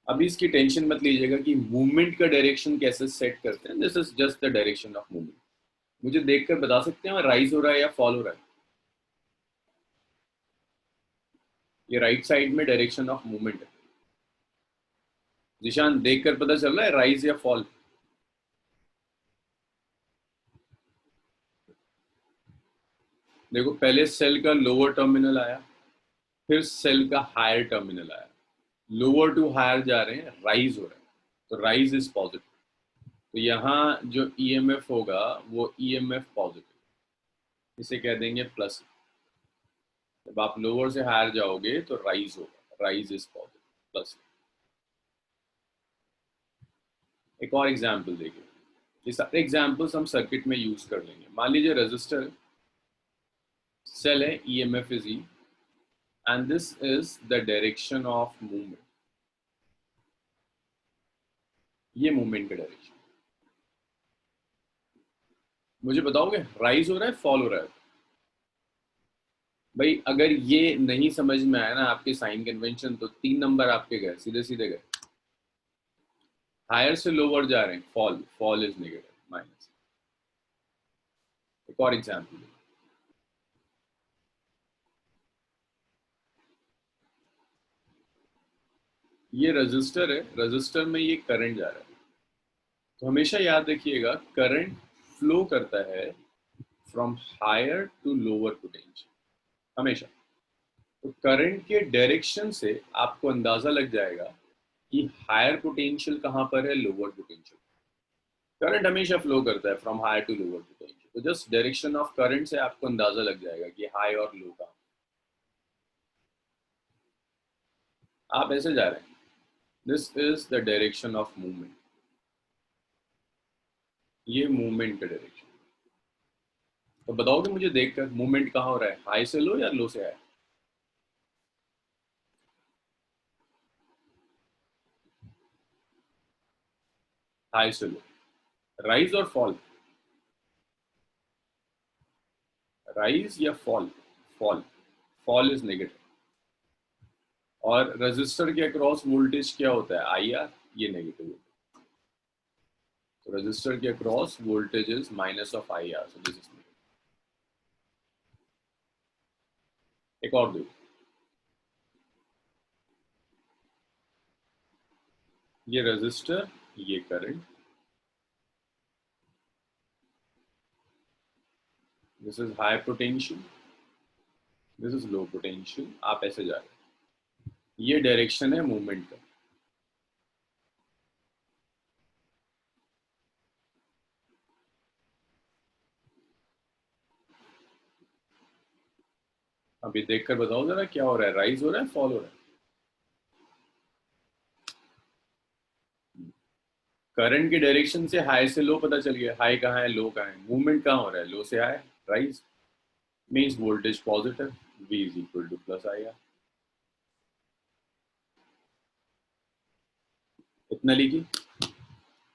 अभी इसकी टेंशन मत लीजिएगा कि मूवमेंट का डायरेक्शन कैसे सेट करते हैं। This is just the direction of movement. मुझे देखकर बता सकते हैं राइज हो रहा है या फॉल हो रहा है? ये राइट साइड में डायरेक्शन ऑफ मूवमेंट है। निशान देखकर पता चल रहा है राइज या फॉल? देखो पहले सेल का लोअर टर्मिनल आया, फिर सेल का हायर टर्मिनल आया। लोअर टू हायर जा रहे हैं, राइज हो रहा है, तो राइज इज पॉजिटिव। तो यहाँ जो ईएमएफ होगा वो ईएमएफ पॉजिटिव, इसे कह देंगे प्लस। जब आप लोअर से हायर जाओगे तो राइज होगा, राइज इज पॉजिटिव प्लस। एक और एग्जाम्पल देखिए। ये सारे एग्जाम्पल्स हम सर्किट में यूज कर लेंगे। मान लीजिए रेजिस्टर सेल है, EMF is E, and this is the direction of movement. ये मूवमेंट का डायरेक्शन। मुझे बताओगे राइज हो रहा है फॉल हो रहा है? भाई अगर ये नहीं समझ में आया ना आपके साइन कन्वेंशन तो 3 नंबर आपके गए, सीधे सीधे गए। हायर से लोअर जा रहे हैं, fall, fall is negative minus. एक और एग्जाम्पल। ये रजिस्टर है, रजिस्टर में ये करंट जा रहा है। तो हमेशा याद रखिएगा करंट फ्लो करता है from higher to lower potential, हमेशा। तो करंट के डायरेक्शन से आपको अंदाजा लग जाएगा कि हायर पोटेंशियल कहां पर है, लोअर पोटेंशियल। करंट हमेशा फ्लो करता है from high to lower potential, तो जस्ट डायरेक्शन ऑफ करंट से आपको अंदाजा लग जाएगा कि हाई और लो का। आप ऐसे जा रहे हैं, this is the direction of movement, ये मूवमेंट का डायरेक्शन। तो बताओगे मुझे देखकर मूवमेंट कहाँ हो रहा है, हाई से लो या लो से हाई? हाई से लो, राइज और फॉल, राइज या fall? Fall, fall is negative. और रेजिस्टर के अक्रॉस वोल्टेज क्या होता है, आई आर, ये नेगेटिव होता है। तो रेजिस्टर के across voltage is minus of I R, so this is negative. एक और दो, ये रेजिस्टर, ये current, this is high potential, this is low potential. आप ऐसे जा रहे हैं, ये डायरेक्शन है मूवमेंट का। अभी देखकर बताओ जरा क्या हो रहा है, राइज हो रहा है, फॉल हो रहा है? करंट की डायरेक्शन से हाई से लो पता चल गया, हाई कहाँ है, लो कहाँ है। मूवमेंट कहाँ हो रहा है, लो से high, rise, means voltage positive, V is equal to plus I are. इतना लिखिए,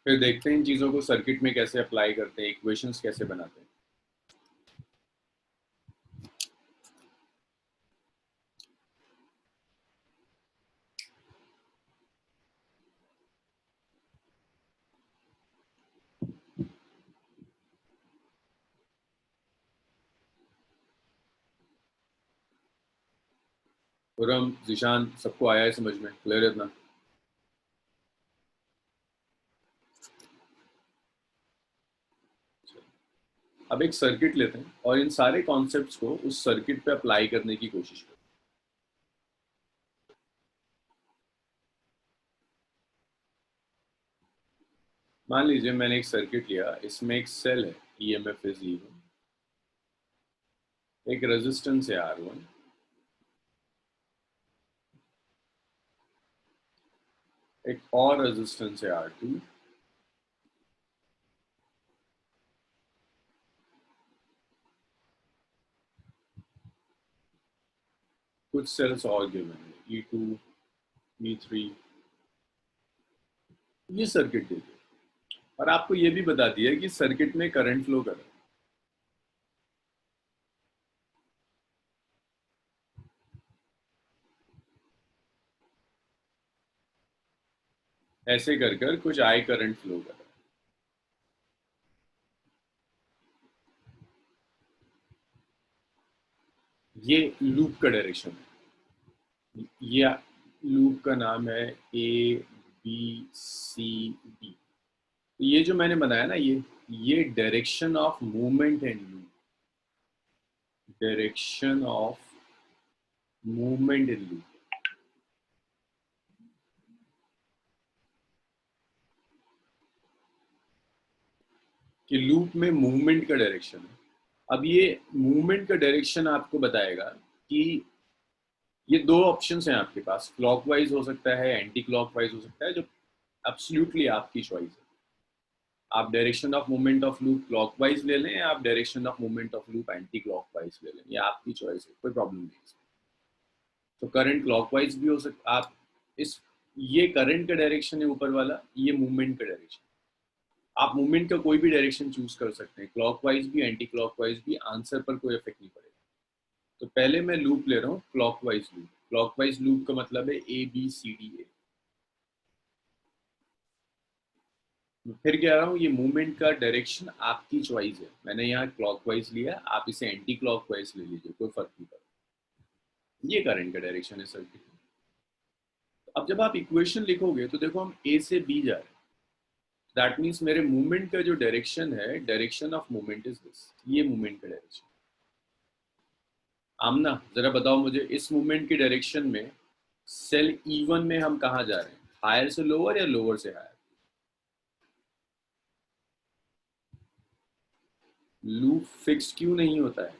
फिर देखते हैं इन चीजों को सर्किट में कैसे अप्लाई करते हैं, इक्वेशंस कैसे बनाते हैं। खुरम, जिशान, सबको आया है समझ में, क्लियर है इतना? अब एक सर्किट लेते हैं और इन सारे कॉन्सेप्ट्स को उस सर्किट पे अप्लाई करने की कोशिश करें। मान लीजिए मैंने एक सर्किट लिया, इसमें एक सेल है, ईएमएफ इज E1, एक रेजिस्टेंस है R1, एक और रेजिस्टेंस है R2, कुछ सेल्स और गिवन है, E2, E3। ये सर्किट दे दिया और आपको ये भी बता दिया कि सर्किट में करंट फ्लो कर रहा है, ऐसे कर कर कुछ आई करंट फ्लो कर रहा है। ये लूप का डायरेक्शन है, ये लूप का नाम है ABCD। तो ये जो मैंने बनाया ना, ये डायरेक्शन ऑफ मूवमेंट है, loop, direction of movement in loop. कि लूप में मूवमेंट का डायरेक्शन है। अब ये मूवमेंट का डायरेक्शन आपको बताएगा कि ये दो ऑप्शंस हैं आपके पास, क्लॉकवाइज हो सकता है, एंटी क्लॉकवाइज हो सकता है, जो एब्सोल्युटली आपकी चॉइस है। आप direction of movement of loop clockwise ले लें, आप direction of movement of loop anti clockwise ले लें, ये आपकी चॉइस है, कोई प्रॉब्लम नहीं है। तो करंट क्लॉकवाइज भी हो सकता, आप इस, ये करंट का डायरेक्शन है ऊपर वाला, ये मूवमेंट का डायरेक्शन। आप मूवमेंट का कोई भी डायरेक्शन चूज कर सकते हैं, क्लॉकवाइज भी एंटी क्लॉकवाइज भी, आंसर पर कोई इफेक्ट नहीं पड़ेगा। तो पहले मैं लूप ले रहा हूँ, क्लॉकवाइज लूप। क्लॉकवाइज लूप का मतलब है ABCD। फिर कह रहा हूँ ये मूवमेंट का डायरेक्शन आपकी चॉइस है, मैंने यहाँ क्लॉकवाइज लिया, आप इसे एंटी क्लॉकवाइज ले लीजिए, कोई फर्क नहीं पड़ता। ये करंट का डायरेक्शन है सर्किट में। अब जब आप इक्वेशन लिखोगे तो देखो हम A से B जा रहे हैं, दैट मीन्स मेरे मूवमेंट का जो डायरेक्शन है, direction of movement is this, ये मूवमेंट का डायरेक्शन। आमना जरा बताओ मुझे, इस मूवमेंट की डायरेक्शन में सेल E1 में हम कहाँ जा रहे हैं, हायर से लोअर या लोअर से हायर? लूप फिक्स क्यों नहीं होता है?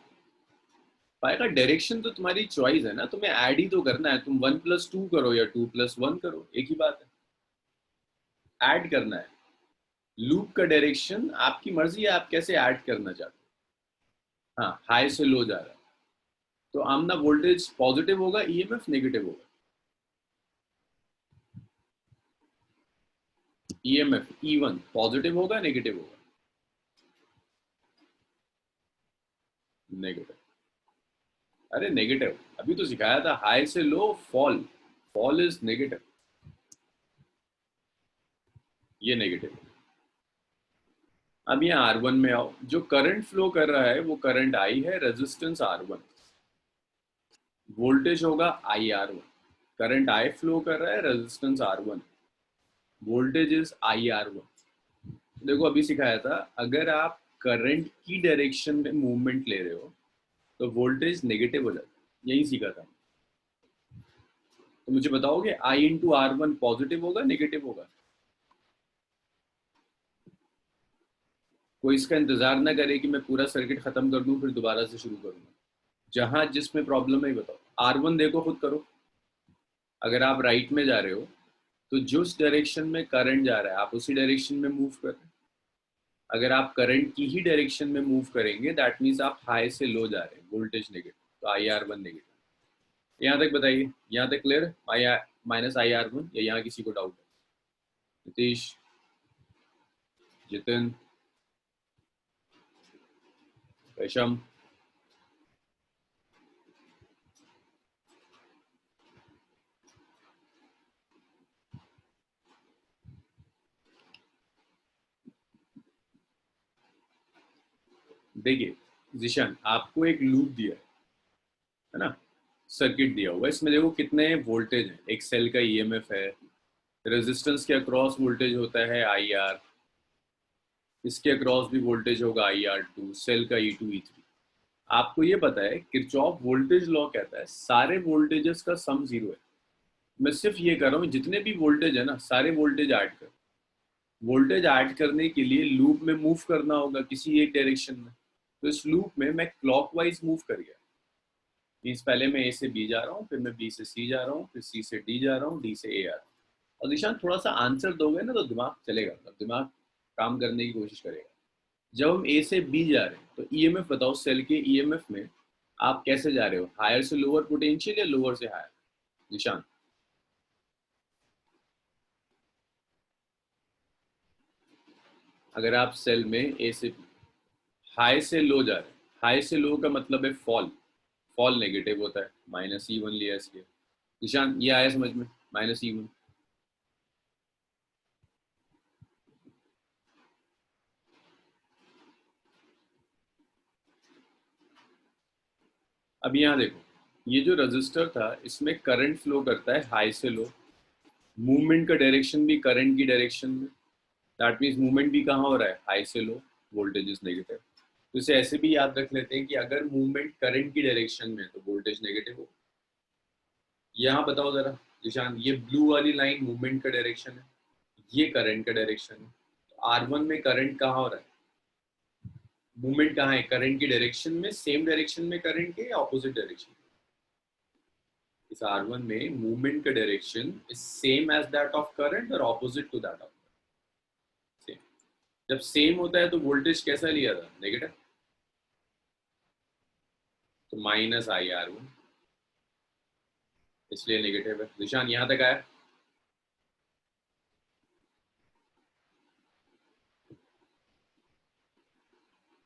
पाएगा, डायरेक्शन तो तुम्हारी चॉइस है ना, तुम्हें ऐड ही तो करना है, तुम 1+2 करो या 2+1 करो, एक ही बात है, ऐड करना है। लूप का डायरेक्शन आपकी मर्जी है, आप कैसे ऐड करना चाहते हो। हाँ, हाई से लो जा रहा है, तो आमना वोल्टेज पॉजिटिव होगा, ईएमएफ नेगेटिव होगा? ईएमएफ E1 पॉजिटिव होगा नेगेटिव होगा? नेगेटिव। अरे नेगेटिव, अभी तो सिखाया था, हाई से लो फॉल, फॉल इज नेगेटिव, ये नेगेटिव। अब यहाँ R1 में आओ, जो करंट फ्लो कर रहा है वो करंट I है, रेजिस्टेंस R1, वोल्टेज होगा IR1, करंट I फ्लो कर रहा है, resistance R1, voltage is IR1। देखो अभी सिखाया था, अगर आप करंट की डायरेक्शन में मूवमेंट ले रहे हो तो वोल्टेज नेगेटिव हो जाता है, यही सीखा था। तो मुझे बताओगे I × R1 पॉजिटिव होगा नेगेटिव होगा? कोई इसका इंतजार ना करे कि मैं पूरा सर्किट खत्म कर दूं फिर दोबारा से शुरू करूंगा, जहां जिसमें प्रॉब्लम है बताओ। R1 देखो, खुद करो, अगर आप राइट में जा रहे हो तो जिस डायरेक्शन में करंट जा रहा है आप उसी डायरेक्शन में मूव कर रहे हैं। अगर आप करंट की ही डायरेक्शन में मूव करेंगे दैट मीन्स आप हाई से लो जा रहे हैं, वोल्टेज नेगेटिव, तो IR1 नेगेटिव। यहाँ तक बताइए, यहाँ तक क्लियर? -IR1 या यहाँ किसी को डाउट है? नीतीश, जितिन, रेशम? देखिए जिशन, आपको एक लूप दिया है ना, सर्किट दिया हुआ है, इसमें देखो कितने वोल्टेज हैं, एक सेल का ईएमएफ है, रेजिस्टेंस के अक्रॉस वोल्टेज होता है IR, इसके अक्रॉस भी वोल्टेज होगा IR2, सेल का E2 E3। आपको ये पता है किरचॉफ वोल्टेज लॉ कहता है सारे वोल्टेजेस का सम जीरो है। मैं सिर्फ ये कर रहा हूँ, जितने भी वोल्टेज है ना सारे वोल्टेज ऐड कर, वोल्टेज ऐड करने के लिए लूप में मूव करना होगा किसी एक डायरेक्शन में, तो इस लूप में मैं क्लॉकवाइज मूव कर गया, मीन्स पहले मैं A से B जा रहा हूँ, फिर मैं B से C जा रहा हूँ, फिर C से D जा रहा हूँ, D से A आ रहा हूँ। और निशान थोड़ा सा आंसर दोगे ना तो दिमाग चलेगा, मतलब दिमाग काम करने की कोशिश करेगा। जब हम A से B जा रहे हैं तो ईएमएफ बताओ, सेल के ईएमएफ में आप कैसे जा रहे हो, हायर से लोअर पोटेंशियल या लोअर से हायर? निशान, अगर आप सेल में A से हाई से लो जा रहे हैं, हाई से लो का मतलब है फॉल, फॉल नेगेटिव होता है, -E1 लिया इसलिए। निशान ये आया समझ में, -E1। अब यहाँ देखो, ये जो रजिस्टर था इसमें करंट फ्लो करता है हाई से लो, मूवमेंट का डायरेक्शन भी करंट की डायरेक्शन में, दैट मीन्स मूवमेंट भी कहाँ हो रहा है, हाई से लो, वोल्टेज इज नेगेटिव। तो इसे ऐसे भी याद रख लेते हैं कि अगर मूवमेंट करंट की डायरेक्शन में तो वोल्टेज नेगेटिव हो। यहाँ बताओ जरा निशान, ये ब्लू वाली लाइन मूवमेंट का डायरेक्शन है, ये करंट का डायरेक्शन है, तो R1 में करंट कहाँ हो रहा है, मूवमेंट कहाँ है, करंट की डायरेक्शन में, सेम डायरेक्शन में करंट के या ऑपोजिट डायरेक्शन? इस R1 में मूवमेंट का direction is same as that of current और opposite to that of same. जब सेम होता है तो वोल्टेज कैसा लिया था, नेगेटिव, तो -IR1, इसलिए नेगेटिव है। निशान यहाँ तक आया?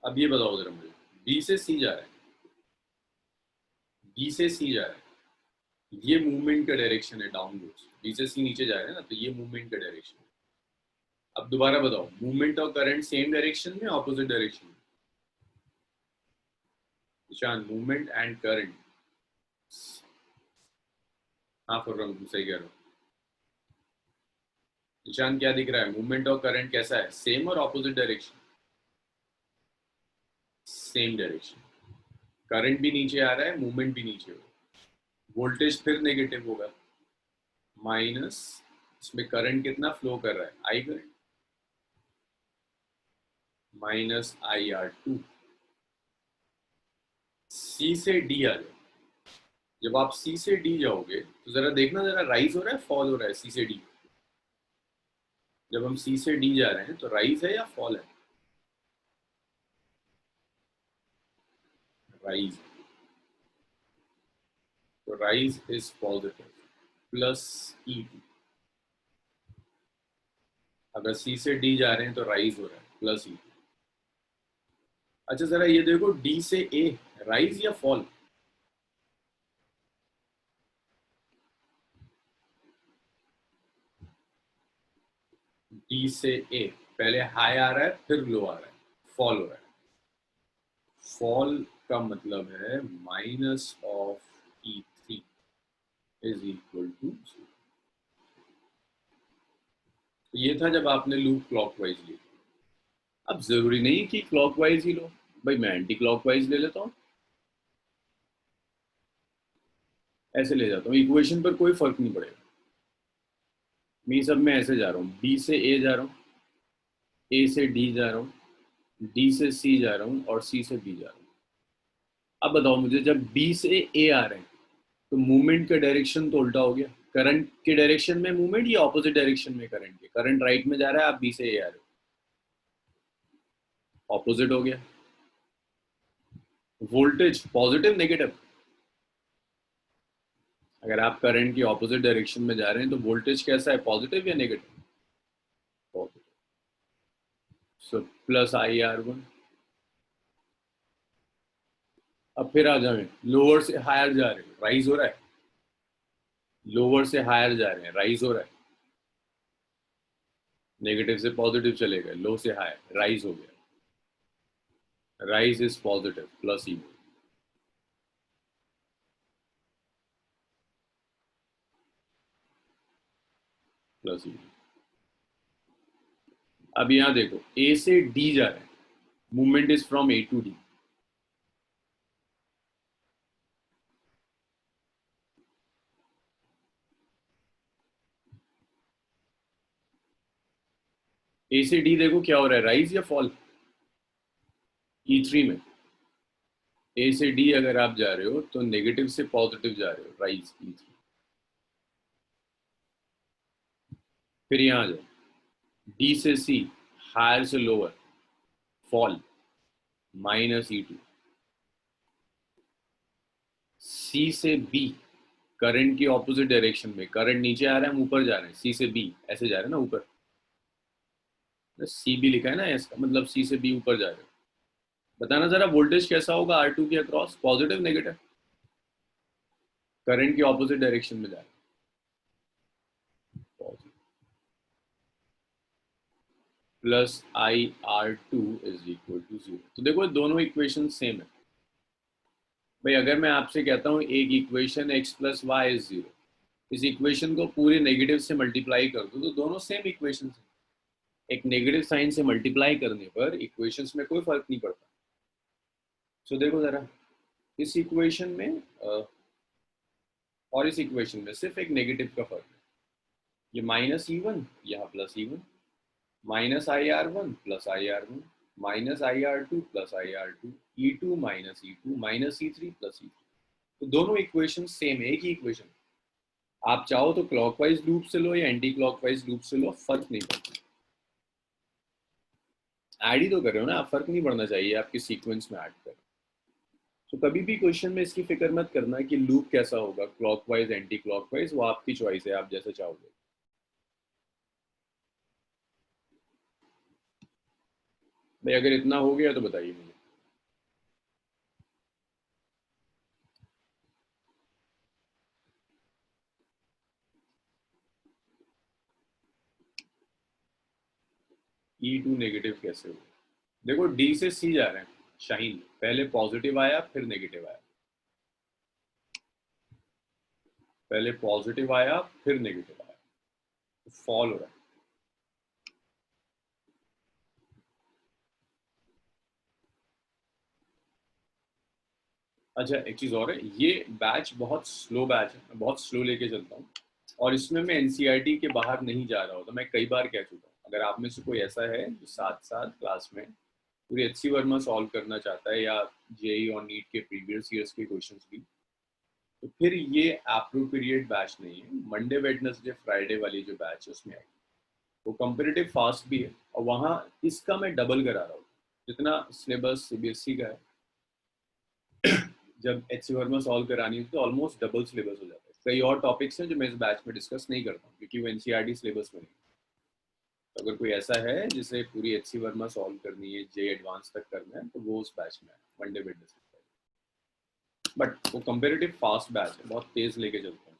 अब ये बताओ जरा मुझे, बी से सी जा रहा है, बी से सी जा रहा है, ये मूवमेंट का डायरेक्शन है डाउनवर्ड्स, बी से सी नीचे जा रहे हैं ना, तो ये मूवमेंट का डायरेक्शन है। अब दोबारा बताओ, मूवमेंट और करंट सेम डायरेक्शन में ऑपोजिट डायरेक्शन में? निशान मूवमेंट एंड करंट, हाँ फुर्रम तुम सही कह रहे हो। निशान क्या दिख रहा है? मूवमेंट और करंट कैसा है? सेम और opposite direction? Same direction. Current भी नीचे आ रहा है, मूवमेंट भी नीचे हो रहा है। वोल्टेज फिर नेगेटिव होगा, माइनस, इसमें करंट कितना फ्लो कर रहा है? I current, minus I R two. C से डी आ जाओ। जब आप सी से डी जाओगे तो जरा देखना, जरा राइज हो रहा है फॉल हो रहा है सी से डी? जब हम सी से डी जा रहे हैं तो राइज है या फॉल है? राइज। तो rise is positive, plus E two. अगर सी से डी जा रहे हैं तो राइज हो रहा है, प्लस ई टू। अच्छा जरा ये देखो, डी से ए राइज या फॉल? डी से ए पहले हाई आ रहा है, फिर लो आ रहा है, फॉल हो रहा है। फॉल का मतलब है minus of E three is equal to zero. ये था जब आपने लूप क्लॉकवाइज ली। अब जरूरी नहीं कि क्लॉकवाइज ही लो, भाई मैं एंटी क्लॉकवाइज ले लेता हूँ, ऐसे ले जाता हूँ, इक्वेशन पर कोई फर्क नहीं पड़ेगा। मैं सब में ऐसे जा रहा हूँ, बी से ए जा रहा हूँ, ए से डी जा रहा हूँ, डी से सी जा रहा हूँ और सी से बी जा रहा हूँ। अब बताओ मुझे, जब बी से ए आ रहे हैं तो मूवमेंट का डायरेक्शन तो उल्टा हो गया। करंट के डायरेक्शन में मूवमेंट या ऑपोजिट डायरेक्शन में करंट के? करंट राइट में जा रहा है, आप बी से ए आ रहे हो, ऑपोजिट हो गया। Voltage positive negative? अगर आप करंट की ऑपोजिट डायरेक्शन में जा रहे हैं तो वोल्टेज कैसा है, पॉजिटिव या negative? Positive. So plus I R one. अब फिर आ जाए, लोअर से हायर जा रहे हैं, राइज हो रहा है, लोअर से हायर जा रहे हैं, राइज हो रहा है। नेगेटिव से पॉजिटिव चले गए, लो से हायर, राइज हो गया। Rise is positive, plus E, plus E. अब यहां देखो, ए से डी जा रहे हैं, movement is from A to D. A से डी देखो क्या हो रहा है, राइज या फॉल? ई थ्री में ए से डी अगर आप जा रहे हो तो नेगेटिव से पॉजिटिव जा रहे हो, राइज ई थ्री। फिर यहां आ जाओ, डी से सी हायर से lower, fall, minus E two. C से बी करंट की ऑपोजिट डायरेक्शन में, करंट नीचे आ रहा है, हम ऊपर जा रहे हैं, सी से बी ऐसे जा रहे हैं ना ऊपर, सी बी लिखा है ना, इसका मतलब सी से बी ऊपर जा रहे हो। बताना जरा वोल्टेज कैसा होगा आर टू के अक्रॉस, पॉजिटिव नेगेटिव? करंट की ऑपोजिट डायरेक्शन में जा रहे हैं, plus I R two is equal to zero. तो देखो दोनों इक्वेशन सेम है। भाई अगर मैं आपसे कहता हूँ एक equation x plus Y is zero, इस इक्वेशन को पूरे नेगेटिव से मल्टीप्लाई कर दो तो दोनों सेम इक्वेशन है। एक नेगेटिव साइन से मल्टीप्लाई करने पर इक्वेशंस में कोई फर्क नहीं पड़ता। सो देखो जरा, इस इक्वेशन में और इस इक्वेशन में सिर्फ एक नेगेटिव का फर्क है। ये माइनस ई वन, यहाँ plus E one, minus I R one plus I R one, minus I R two plus I R two, E two minus E two, minus E three plus E three. तो दोनों equation same है, एक ही equation. आप चाहो तो clockwise loop से लो या anti clockwise loop से लो, फर्क नहीं पड़ता। ऐड ही तो कर रहे हो ना आप, फर्क नहीं पड़ना चाहिए आपके सीक्वेंस में ऐड कर। तो कभी भी क्वेश्चन में इसकी फिक्र मत करना कि लूप कैसा होगा, क्लॉकवाइज एंटी क्लॉकवाइज, वो आपकी चॉइस है, आप जैसे चाहोगे। भाई अगर इतना हो गया तो बताइए मुझे। ई टू नेगेटिव कैसे होगा? देखो डी से सी जा रहे हैं, शाहीन पहले पॉजिटिव आया फिर नेगेटिव आया, पहले पॉजिटिव आया फिर नेगेटिव आया, तो फॉल हो रहा है। अच्छा एक चीज़ और है, ये बैच बहुत स्लो बैच है, मैं बहुत स्लो लेके चलता हूँ और इसमें मैं एनसीईआरटी के बाहर नहीं जा रहा हूँ। तो मैं कई बार कह चुका हूँ, अगर आप में से कोई ऐसा है जो साथ साथ क्लास में पूरी एचसी वर्मा सॉल्व करना चाहता है या जेई और नीट के प्रीवियस ईयर्स के क्वेश्चंस भी, तो फिर ये एप्रोप्रिएट बैच नहीं है। मंडे वेडनेसडे फ्राइडे वाली जो बैच है उसमें आएगी, वो कंपेरेटिव फास्ट भी है और वहाँ इसका मैं डबल करा रहा हूँ। जितना सिलेबस सीबीएसई का है, जब एचसी वर्मा सॉल्व करानी है तो ऑलमोस्ट डबल सिलेबस हो जाता है। कई और टॉपिक्स हैं जो मैं इस बैच में डिस्कस नहीं करता हूँ क्योंकि वो एनसीईआरटी सिलेबस में नहीं। तो अगर कोई ऐसा है जिसे पूरी एचसी वर्मा सॉल्व करनी है, जे एडवांस तक करना है, तो वो उस बैच में है मंडे वेडनेसडे। बट वो कंपेरेटिव फास्ट बैच है, बहुत तेज लेके चलते हैं।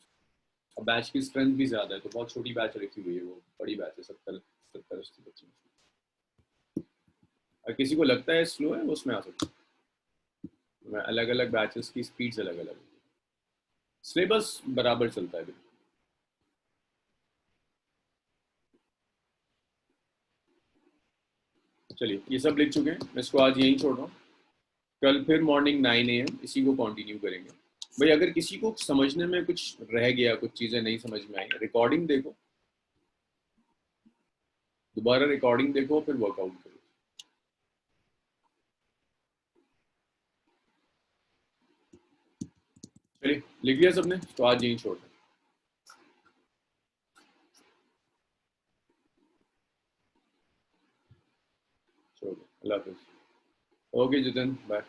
और बैच की स्ट्रेंथ भी ज्यादा है, तो बहुत छोटी बैच रखी हुई है, वो बड़ी बैच है, 70-80 बच्चे। और किसी को लगता है स्लो है, वो उसमें आ सकता है। अलग अलग बैचेस की स्पीड्स अलग अलग है, सिलेबस बराबर चलता है बिल्कुल। चलिए ये सब लिख चुके हैं, मैं इसको आज यहीं छोड़ रहा हूँ। कल फिर मॉर्निंग 9 AM इसी को कंटिन्यू करेंगे। भाई अगर किसी को समझने में कुछ रह गया, कुछ चीज़ें नहीं समझ में आई, रिकॉर्डिंग देखो, दोबारा रिकॉर्डिंग देखो, फिर वर्कआउट करो। चलिए लिख लिया सबने, तो आज यहीं छोड़ रहे हैं। छोड़ दो, अल्लाह हाफिज। Okay Jitin, bye.